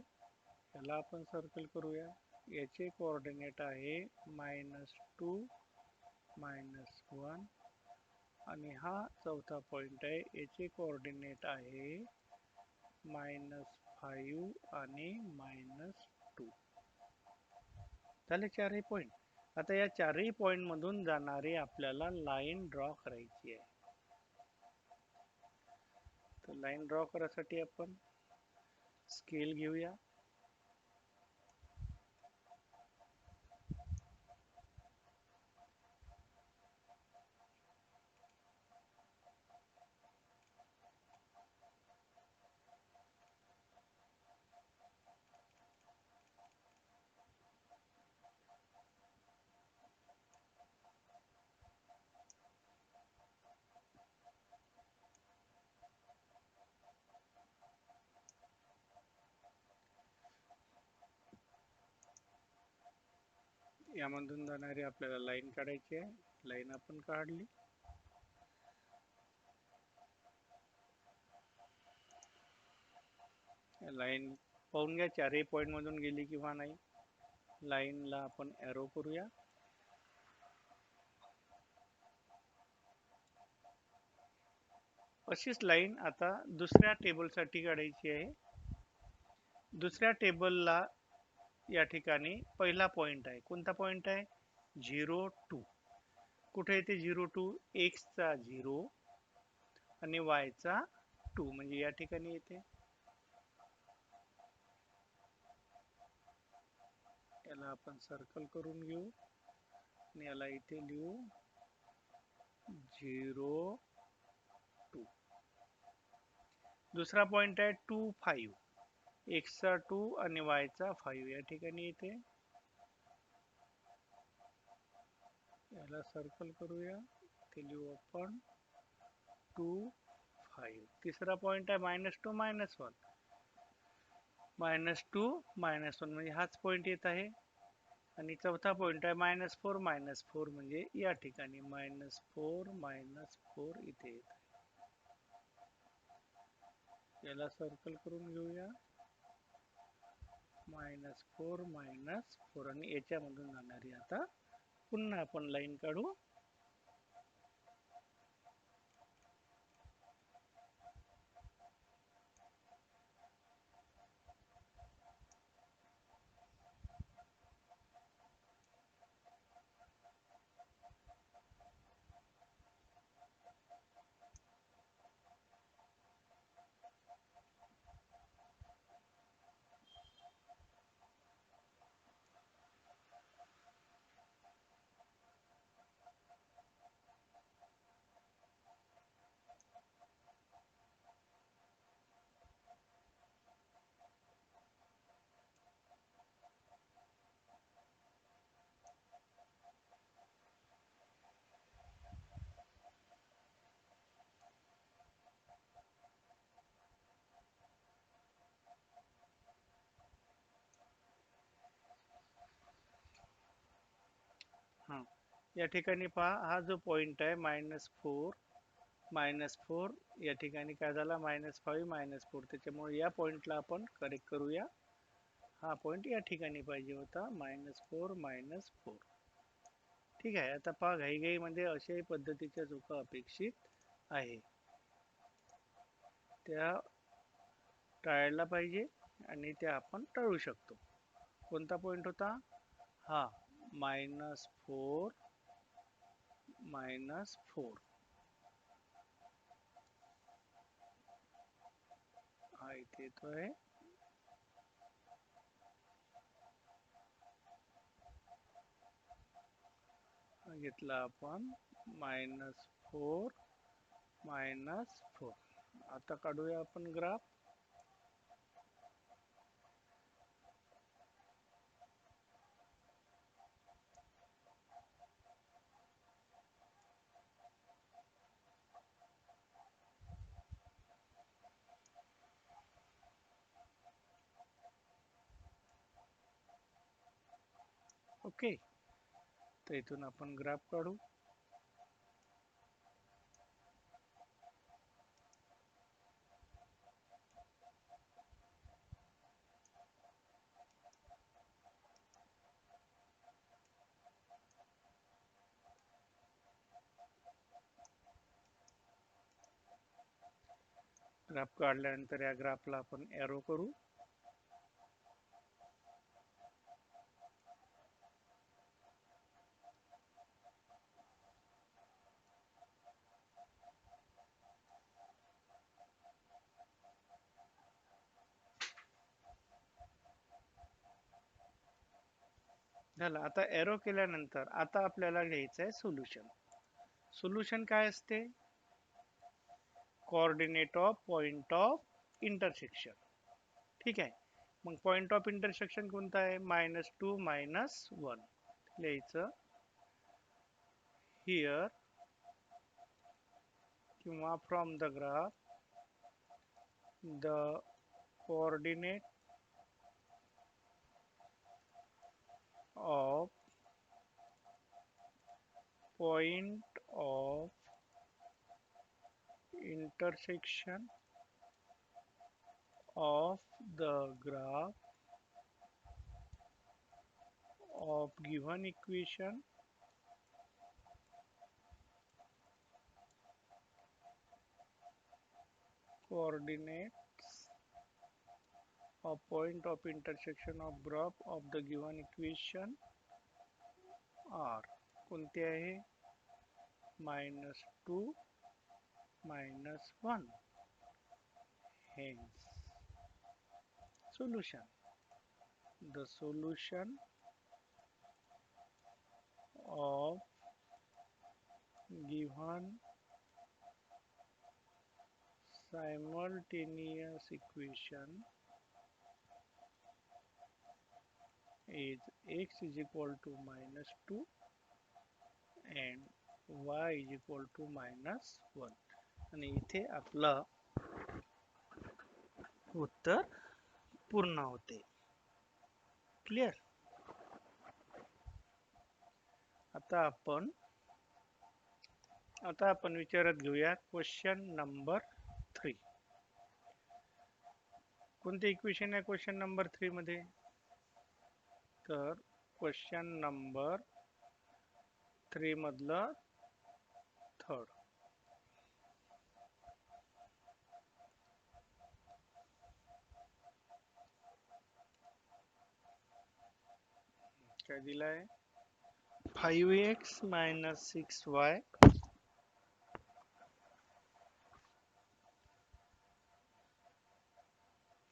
याला आपण सर्कल करूया. याचे कोऑर्डिनेट आहे -2 -1 आणि हा चौथा पॉइंट आहे, याचे कोऑर्डिनेट आहे -5 आणि -2. झाले चारही पॉइंट. आता या चारही पॉइंट मधून जाणारी आपल्याला लाईन ड्रॉ करायची आहे. तर लाईन ड्रॉ करायसाठी आपण स्केल घेऊया. यामधून जाणारी आपल्याला लाईन काढायची आहे. लाईन आपण काढली. लाईन पाहून घ्या चारही पॉइंट मधून गेली किंवा नाही. लाईनला आपण एरो करूया. अशीच लाईन आता दुसऱ्या टेबलसाठी काढायची आहे. दुसऱ्या टेबलला या ठिकाणी पहिला पॉइंट आहे. कोणता पॉइंट आहे? 0 2. कुठे येते 0 2? x चा 0 आणि y चा 2 म्हणजे या ठिकाणी येते. याला आपण सर्कल करून घेऊ आणि याला इथे लिहू 0 2. दुसरा पॉइंट आहे 2 5. x चा 2 आणि y चा 5 या ठिकाणी येते. याला सर्कल करूया. ते लिहू आपण 2 5. तिसरा पॉइंट आहे -2 -1. -2 -1 म्हणजे हाच पॉइंट येत आहे. आणि चौथा पॉइंट आहे -4 -4 म्हणजे या ठिकाणी -4 -4 इथे येत आहे. याला सर्कल करून घेऊया. -4 -4 आणि याच्यामधून जाणारी आता पुन्हा आपण लाईन काढू. हा या ठिकाणी पहा, हा जो पॉइंट आहे -4 -4 या ठिकाणी काय झाला -5 -4. त्याच्यामुळे या पॉइंटला आपण करेक्ट करूया. हा पॉइंट या ठिकाणी पाहिजे होता -4 -4. ठीक आहे. आता पहा, घाईघाईमध्ये अशाही पद्धतीच्या चुका अपेक्षित आहे, त्या टाळायला पाहिजे आणि त्या आपण टाळू शकतो. कोणता पॉइंट होता? हा -4 -4 हा इथे येतोय. घेतला आपण -4 -4. आता काढूया आपण ग्राफ. ओके, तर इथून आपण ग्राफ काढू. ग्राफ काढल्यानंतर या ग्राफला आपण एरो करू. झालं. आता एरो केल्यानंतर आता आपल्याला घ्यायचं आहे सोल्युशन. सोल्युशन काय असते? Coordinate of point of intersection. ठीक आहे. मग पॉइंट ऑफ इंटरसेक्शन कोणता आहे? -2 -1 लिहायचं हिअर किंवा from the graph the coordinate of point of intersection of the graph of given equation coordinates of point of intersection of graph of the given equation are कोणते आहे -2 -1 hence solution the solution of given simultaneous equation is x is equal to -2 and y is equal to -1 आणि इथे आपलं उत्तर पूर्ण होते. Clear. आता आपण विचारात घेऊया क्वेश्चन नंबर 3. कोणते इक्वेशन आहे क्वेश्चन नंबर 3 मध्ये? तर क्वेश्चन नंबर 3 मधलं थर्ड. काय दिलाय? 5x minus 6y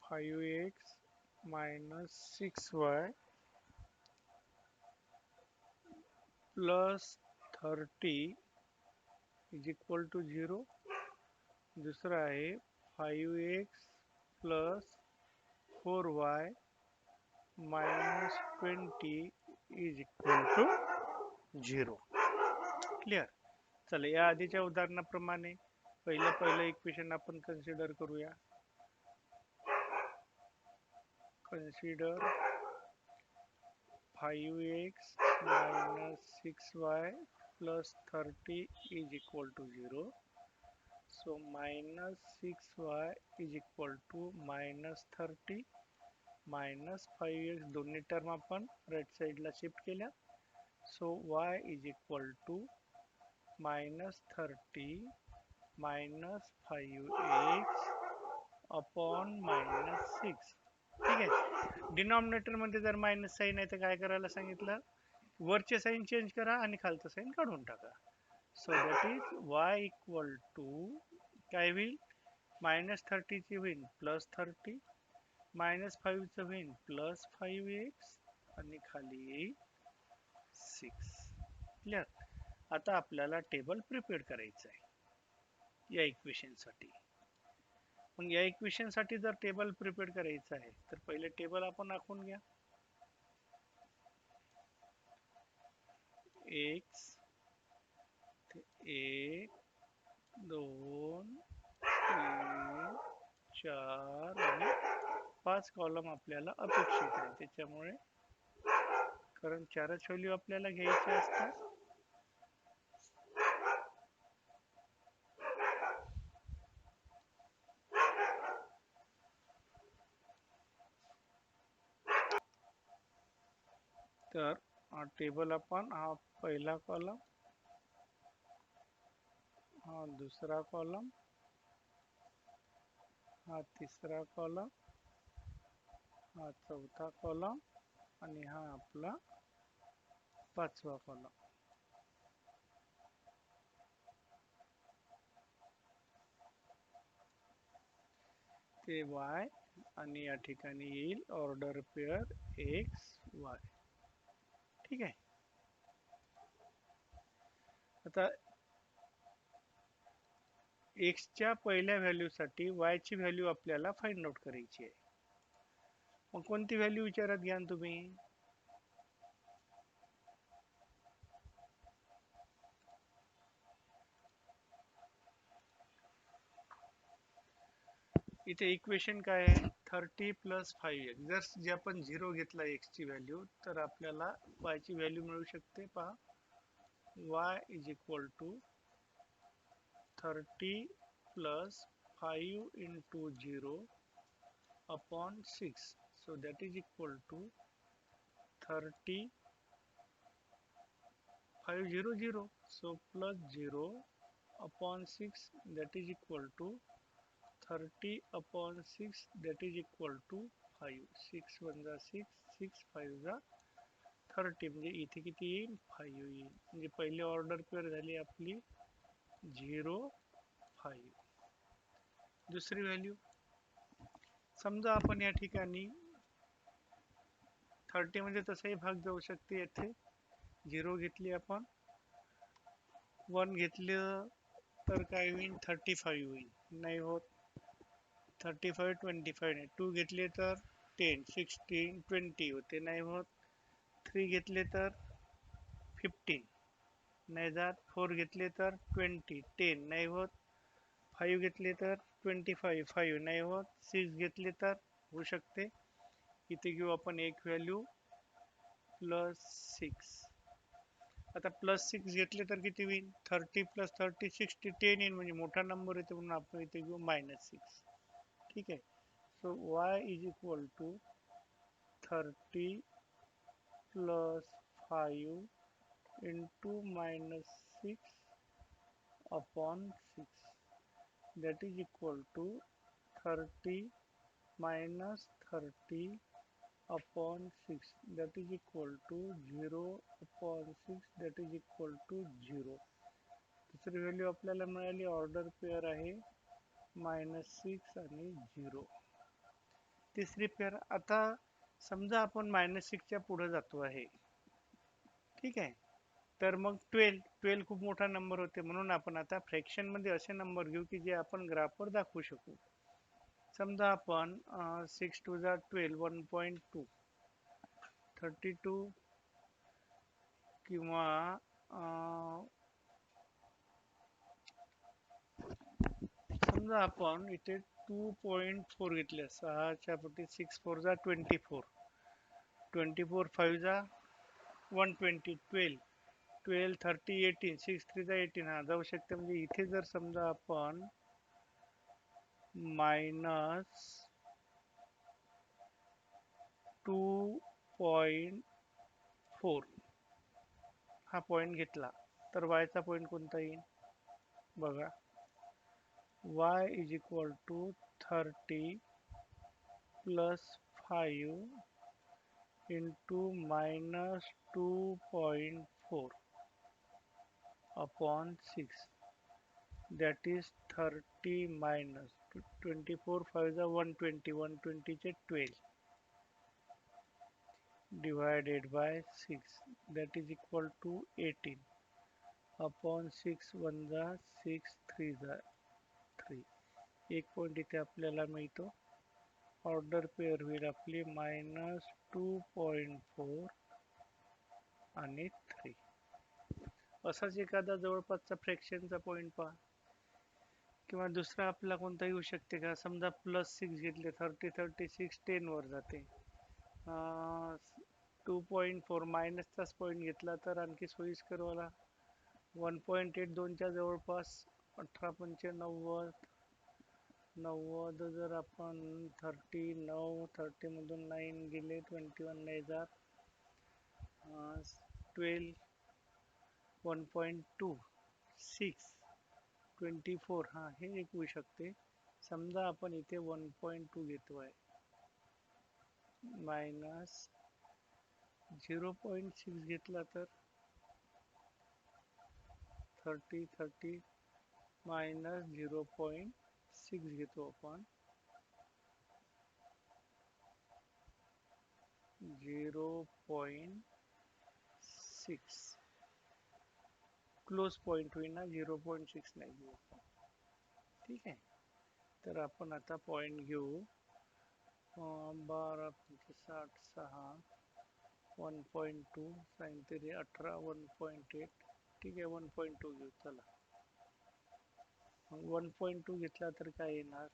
5x minus 6y plus 30 is equal to 0. दूसरा आहे 5x plus 4y minus 20 is equal to 0. Clear. चला या आधीच्या उदाहरणाप्रमाणे पहिलं इक्वेशन आपण कन्सिडर करूया. Consider 5x minus 6y plus 30 is equal to 0. So minus 6y is equal to minus 30 minus 5x दोन्ही टर्म आपण राईट साइडला शिफ्ट केल्या. So y is equal to minus 30 minus 5x upon minus 6. ठीक आहे. Denominator मध्ये जर minus sine आहे तर काय करायला सांगितलं? वरचे साईन चेंज करा आणि खालचं साईन काढून टाका. So that is y equal to काय होईल? -30 ची होईल +30 -5 चं होईल +5x आणि खाली येईल 6. क्लिअर. आता आपल्याला टेबल प्रिपेअर करायचं आहे या इक्वेशन साठी. मग या इक्वेशन साठी जर टेबल प्रिपेअर करायचं आहे तर पहिले टेबल आपण आखून घ्या. x 1 2 3 4 आणि 5 कॉलम आपल्याला अपेक्षित आहे. त्याच्यामुळे कारण 4च व्हॅल्यू आपल्याला घ्यायच्या असतात. तर हा टेबल आपण हा पहिला कॉलम, हा दुसरा कॉलम, हा तिसरा कॉलम, हा चौथा कॉलम आणि हा आपला 5वा कॉलम. ते y आणि या ठिकाणी येईल ऑर्डर पेअर x y. ठीक आहे. आता x च्या पहिल्या व्हॅल्यू साठी y ची व्हॅल्यू आपल्याला फाइंड आउट करायची आहे. मग कोणती व्हॅल्यू विचारात घ्या तुम्ही? इथे इक्वेशन काय आहे? 30 + 5x. जर जे आपण 0 घेतला x ची व्हॅल्यू तर आपल्याला y ची व्हॅल्यू मिळू शकते. पहा y is equal to 30 plus 5 into 0 upon 6. So that is equal to 30 500. So plus 0 upon 6, that is equal to 30 upon 6, that is equal to 5. 6 1 जा 6, 6 5 जा 30. म्हणजे इथे किती येईल 5 येईल. म्हणजे पहिली ऑर्डर पेअर झाली आपली 0 5. दुसरी व्हॅल्यू समजा आपण या ठिकाणी 30 म्हणजे तसाही भाग जाऊ शकते. येथे 0 घेतली आपण, 1 घेतलं तर काय होईल 35 होईल. नाही होत 35 25 नाही. 2 घेतले तर 10 16 20 होते. नाही होत. 3 घेतले तर 15 नाही जात. 4 घेतले तर 20 10 नाही होत. 5 घेतले तर 25 5 नाही होत. 6 घेतले तर होऊ शकते. इथे घेऊ आपण एक व्हॅल्यू +6. आता +6 घेतले तर किती होईल 30 + 30 60 10 येईल. म्हणजे मोठा नंबर येते म्हणून आपण इथे घेऊ -6. ठीक आहे. So y is equal to 30 + 5 into -6 upon 6. That is equal to 30 minus 30 upon 6. That is equal to 0 upon 6. That is equal to 0. दुसरी व्हॅल्यू आपल्याला मिळाली. ऑर्डर पेअर आहे -6 आणि 0. तिसरी पेअर आता समजा आपण -6च्या पुढे जातो आहे. ठीक आहे. तर मग 12 खूप मोठा नंबर होते म्हणून आपण आता फ्रॅक्शन मध्ये असे नंबर घेऊ की जे आपण ग्राफवर दाखवू शकू. समजा आपण 6 2 जा 12 1.2 32 किंवा समजा आपण इथे 2.4 घेतले. 6च्या पटी 6 4 जा 24 24 5 जा 120 12 12 30 18 6 3 जा 18. हा जाऊ शकते. म्हणजे इथे जर समजा आपण -2.4 हा पॉइंट घेतला तर y चा पॉइंट कोणता येईल बघा. y is equal to 30 + 5 into -2.4 upon 6. That is 30 minus 24 5 जा 120 120 चे 12 divided by 6. That is equal to 18 upon 6 1 जा 6 3 जा 3. एक पॉइंट इथे आपल्याला मिळतो. ऑर्डर पेअर होईल आपली -2.4 आणि 3. असाच एखादा जवळपासचा फ्रॅक्शनचा पॉइंट पहा. किंवा दुसरा आपला कोणता येऊ शकते का. समजा +6 घेतले 30 36 10 वर जाते. 2.4 मायनसचाच पॉइंट घेतला तर आणखी सोयीस्कर वाला 1.8 2च्या जवळपास 18 पंचे 90 90. जर आपण 30 मधून 9 गेले 21 नाही जात. 12 1.2 6 24. हा हे एक होऊ शकते. समजा आपण इथे 1.2 घेतो आहे -0.6 घेतला तर 30 30 -0.6 घेतो आपण 0.6 क्लोज पॉइंट होईल ना. 0.6 नाही घेऊ आपण. ठीक आहे. तर आपण आता पॉइंट घेऊ 12 60 6 1.2 93 18 1.8. ठीक आहे 1.2 घेऊ. चला 1.2 घेतला तर काय येणार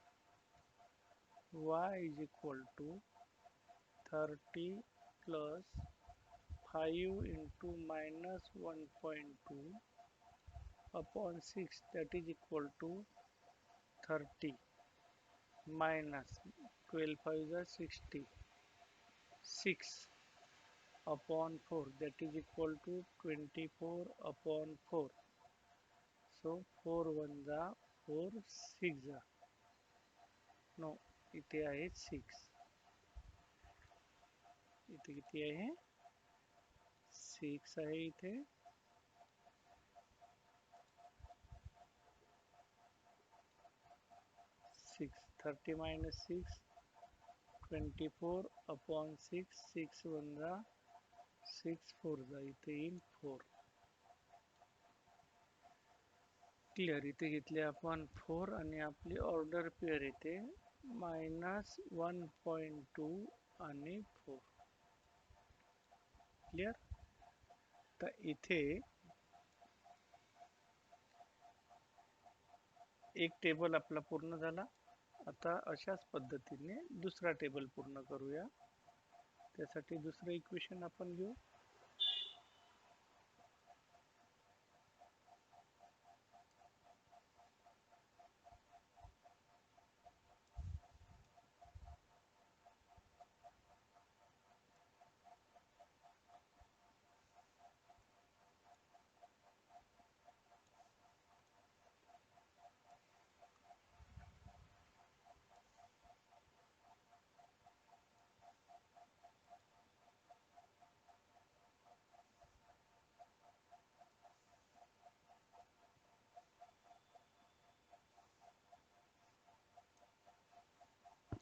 y is equal to 30 + 5 into minus 1.2 upon 6, that is equal to 30, minus 12 5 is 60, 6 upon 4, that is equal to 24 upon 4. So 4 1 जा 4, 6 जा, नो इथे आहे 6, इथे किती आहे 6 आहे इथे, 6, 30 minus 6, 24 upon 6, 6 1 जा 6 4 जा, इथे येईल 4. क्लिअर. इथे घेतले आपण 4 आणि आपली ऑर्डर पेअर येते मायनस 1.2 आणि 4. क्लिअर. तर इथे एक टेबल आपला पूर्ण झाला. आता अशाच पद्धतीने दुसरा टेबल पूर्ण करूया. त्यासाठी दुसरं इक्वेशन आपण घेऊ.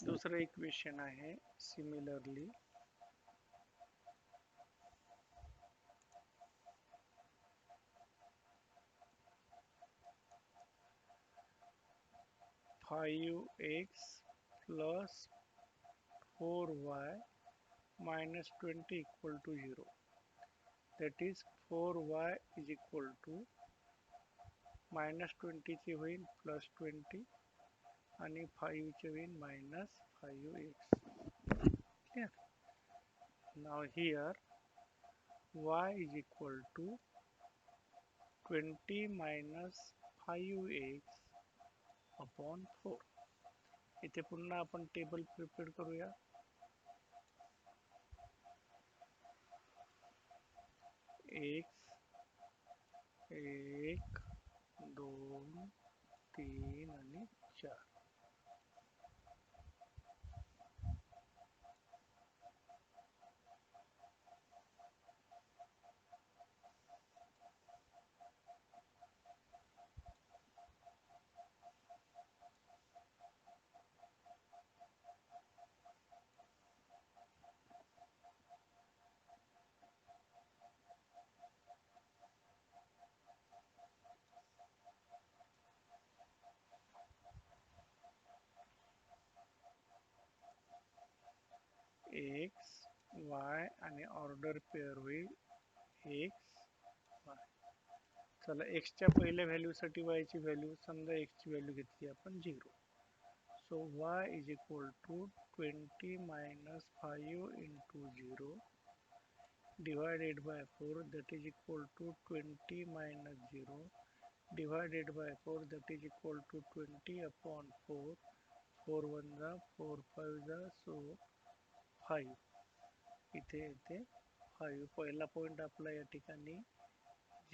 दुसरं इक्वेशन आहे similarly 5x plus 4y minus 20 equal to 0. That is 4y is equal to minus 20 ची होईल plus 20 आणि 5 ची होईल minus 5x. Clear? Now here y is equal to 20 minus 5x upon 4. इथे पुन्हा आपण टेबल प्रिपेअर करूया. x 1 2 3 आणि 4. एक्स वाय आणि ऑर्डर पेअर होईल एक्स वाय. चला एक्सच्या पहिल्या व्हॅल्यूसाठी वायची व्हॅल्यू, समजा एक्सची व्हॅल्यू घेतली आपण 0. So y is equal to 20 minus 5 into 0 divided by 4, that is equal to 20 minus 0 divided by 4, that is equal to 20 upon 4. 4 1 जा 4 5 जा, सो 5 इथे येते 5. पहिला पॉइंट आपला या ठिकाणी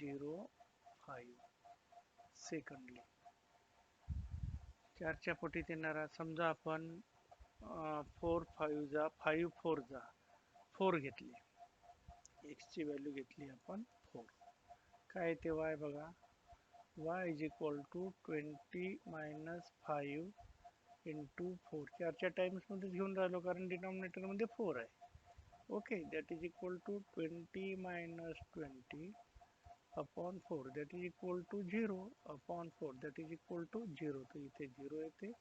0 5. सेकंडली 4च्या पटीत येणारा, समजा आपण 4 5 जा 5 4 जा 4 घेतली, x ची व्हॅल्यू घेतली आपण 4. काय येते y बघा, y is equal to 20 minus 5 into 4. 4च्या टाइम्स मध्ये घेऊन राहिलो कारण डिनॉमिनेटर मध्ये 4 आहे. Okay, that is equal to 20 minus 20 upon 4, that is equal to 0 upon 4, that is equal to 0. तर इथे 0 येते.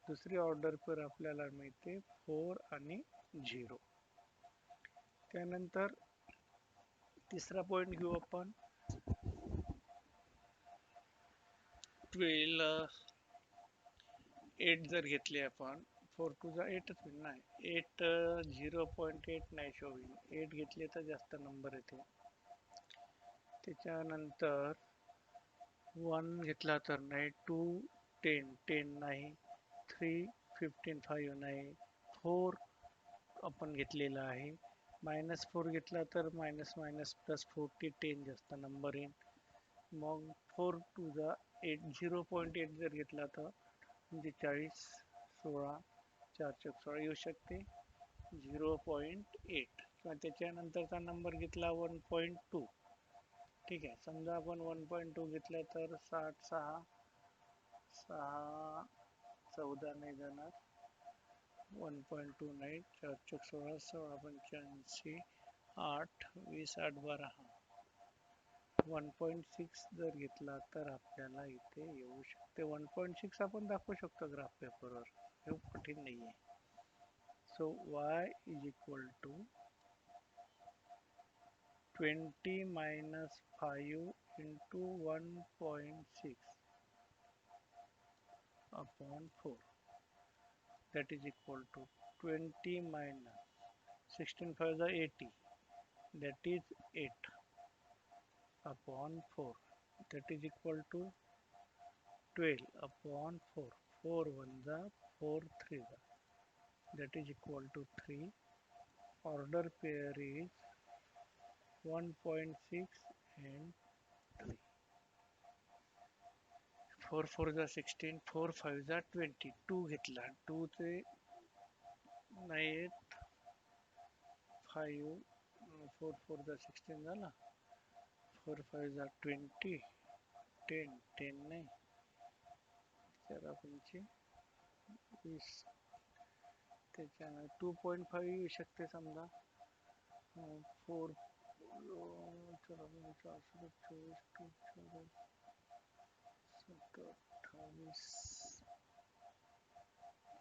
दुसरी ऑर्डर पर आपल्याला मिळते 4 आणि 0. त्यानंतर तिसरा पॉइंट घेऊ आपण. 8 जर घेतले आपण 4 टू जा 8च होईल ना. 8 0.8 नाही शो होईल. 8 घेतले तर जास्त नंबर येते. त्याच्यानंतर 1 घेतला तर नाही. 2 10 10 नाही. 3 15 5 नाही. 4 आपण घेतलेला आहे. -4 घेतला तर मायनस मायनस प्लस 40 10 जास्त नंबर येईल. मग 4 टू जा 8 0.8 जर घेतला तर म्हणजे 40 16 4 चौक 16 येऊ शकते. 0.8 किंवा त्याच्यानंतरचा नंबर घेतला 1.2. ठीक आहे. समजा आपण 1.2 घेतलं तर 66 6 14 नाही जाणार. 1.2 नाही. 4 चौक 16 16 85 8 20 8 12 1.6 जर घेतला तर आपल्याला इथे येऊ शकते. 1.6 आपण दाखवू शकतो ग्राफ पेपरवर. हे कठीण नाही आहे. So y is equal to 20 minus 5 into 1.6 upon 4. That is equal to 20 minus 16 5 is 80. That is 8 upon 4. That is equal to 12 upon 4. 4 1 is 4 3 is. That is equal to 3. Order pair is 1.6 and 3. 4 4 जा 16, 4 5 जा 20. 2 घेतला. 2 चे नाही येत. 5 4 4 जा 16 झाला. 4 5 जा 20. 10 10 नाही. 4 5 20. त्याच्यानं 2.5 येऊ शकते समजा. 4 चला 424 28 4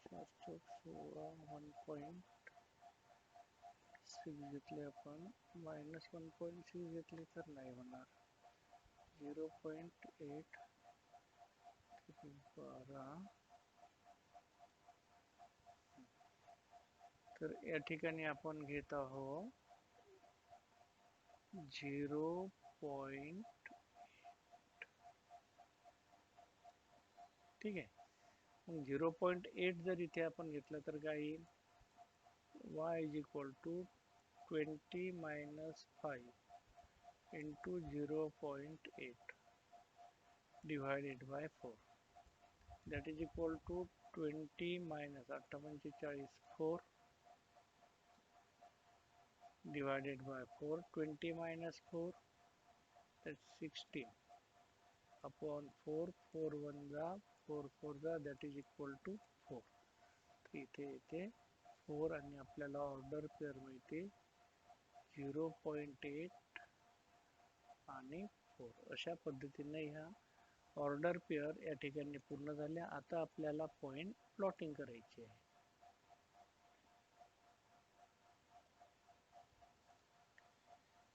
चौक 16 1.6 घेतले आपण. -1.6 घेतले तर नाही होणार. 0.8 12. तर या ठिकाणी आपण घेत आहोत 0. ठीक आहे. मग 0.8 जर इथे आपण घेतलं तर काय येईल. y is equal to 20 minus 5 into 0.8 divided by 4. That is equal to 20 minus 48 4 divided by 4. 20 minus 4, that's 16 upon 4. 4 1 जा 4 4 जा, that is equal to 4. इथे 4 आणि आपल्याला ऑर्डर पेअर मिळते 0.8 आणि 4. अशा पद्धतीने ह्या ऑर्डर पेअर या ठिकाणी पूर्ण झाल्या. आता आपल्याला पॉइंट प्लॉटिंग करायची आहे.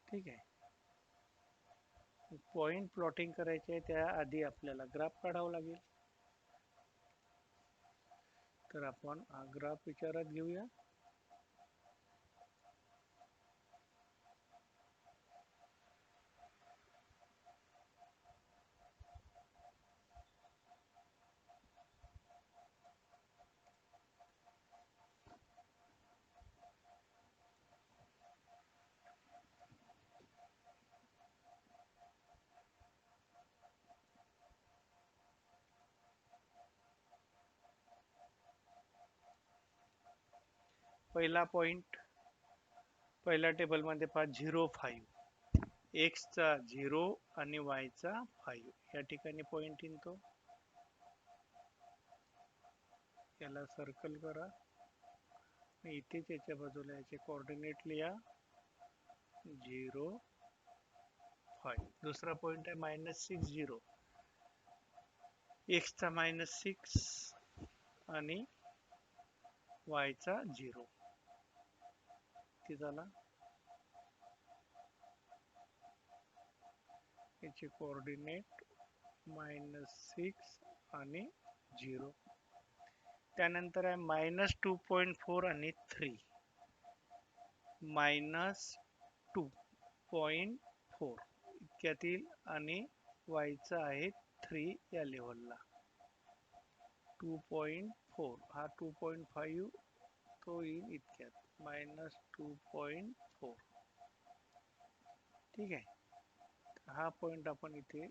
ठीक आहे. पॉइंट प्लॉटिंग करायचे आहे त्याआधी आपल्याला ग्राफ काढावा लागेल. तर आपण हा ग्राफ विचारात घेऊया. पहिला पॉइंट पहिल्या टेबल मध्ये पहा 0 5. x चा 0 आणि y चा 5. या ठिकाणी पॉइंट येईल तो. याला सर्कल करा. इथे त्याच्या बाजूला याचे कोऑर्डिनेट लिहा 0 5. दुसरा पॉइंट आहे -6 0. x चा -6 आणि y चा 0. किती झाला. याचे कोऑर्डिनेट -6 आणि 0. त्यानंतर आहे -2.4 आणि 3, -2.4 इतक्यातील आणि वायचा आहे 3 या लेवलला. 2.4 हा 2.5 तो येईल इतक्यात, -2.4. ठीक आहे, हा पॉइंट आपण इथे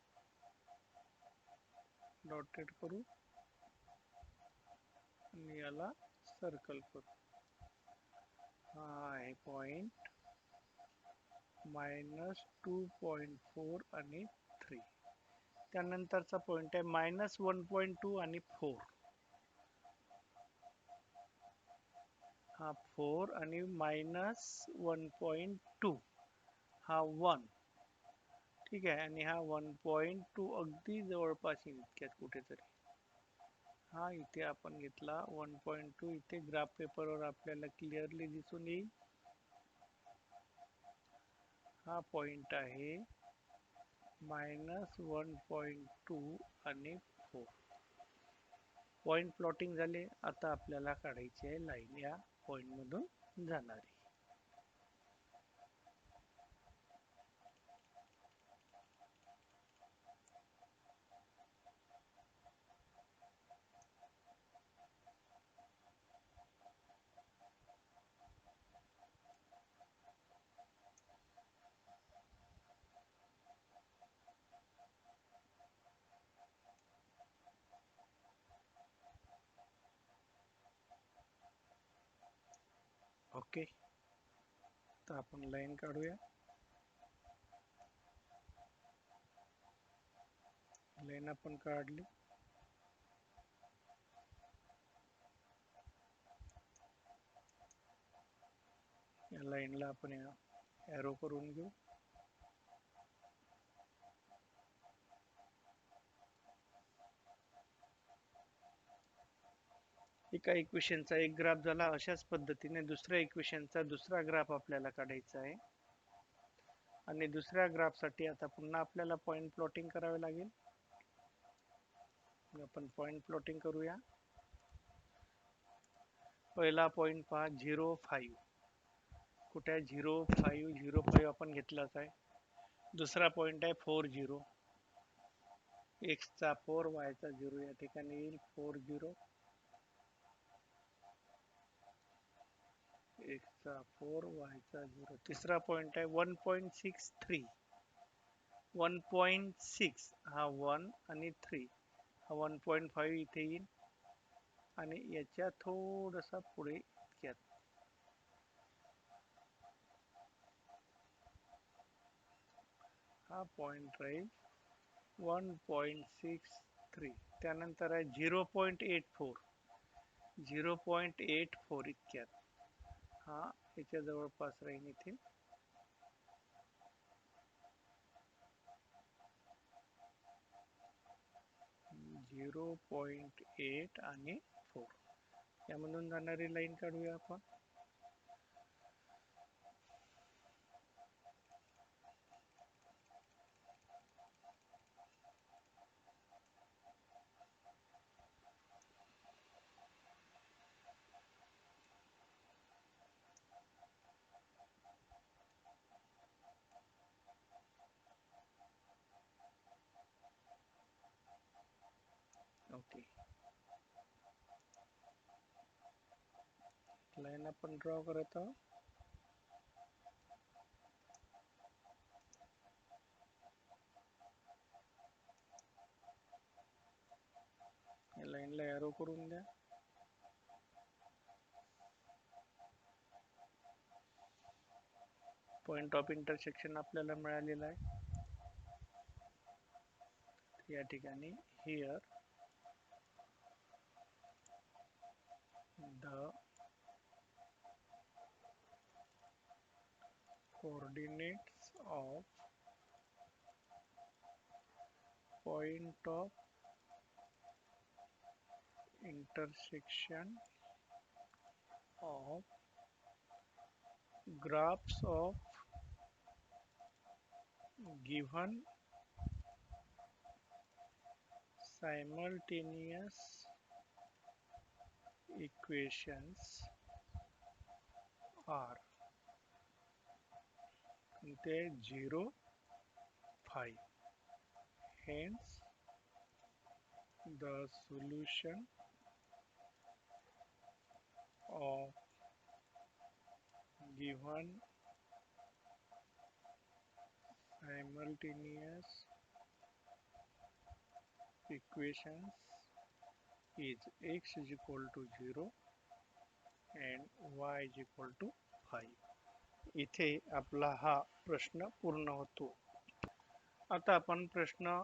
डॉटेड करू आणि याला सर्कल करू. हा आहे पॉइंट -2.4 आणि 3. त्यानंतरचा पॉइंट आहे -1.2 आणि 4. हा 4 आणि -1.2 हा 1. ठीक आहे, आणि हा 1.2 अगदी जवळपास इतक्यात कुठेतरी. हा इथे आपण घेतला 1.2. इथे ग्राफ पेपरवर आपल्याला क्लिअरली दिसून येईल. हा पॉइंट आहे -1.2 आणि 4. पॉइंट प्लॉटिंग झाले. आता आपल्याला काढायची आहे लाईन या पॉइंट मधून जाणारी. ओके, तर आपण लाईन काढूया. लाईन आपण काढली. या लाईनला आपण एरो करून घेऊ. एका इक्वेशनचा एक ग्राफ झाला. अशाच पद्धतीने दुसऱ्या इक्वेशनचा दुसरा ग्राफ आपल्याला काढायचा आहे. आणि दुसऱ्या ग्राफ साठी आता पुन्हा आपल्याला पॉइंट प्लॉटिंग करावे लागेल. आपण पॉइंट प्लॉटिंग करूया. पहिला पॉइंट पहा 0.5. कुठे आहे 0.5 आपण घेतलाच आहे. दुसरा पॉइंट आहे 4.0. x चा 4 y चा 0 या ठिकाणी येईल 4.0. x चा 4 y चा 0. तिसरा पॉइंट आहे 1.63. 1.6 हा 1 आणि 3 हा 1.5 इथे येईल आणि याच्या थोडासा पुढे इतक्यात हा पॉइंट राहील 1.63. त्यानंतर आहे 0.84. 0.84 इतक्यात हा याच्या जवळपास राहील इथे. 0.8 आणि 4 यामधून जाणारी लाईन काढूया आपण. ओके, लाईन आपण ड्रॉ करत आहोत. या लाईनला एरो करून द्या. पॉइंट ऑफ इंटरसेक्शन आपल्याला मिळालेला आहे या ठिकाणी. Here the coordinates of point of intersection of graphs of given simultaneous equations are they 0, 5. Hence, the solution of given simultaneous equations is x is equal to 0 and y is equal to 5. इथे आपला हा प्रश्न पूर्ण होतो. आता आपण प्रश्न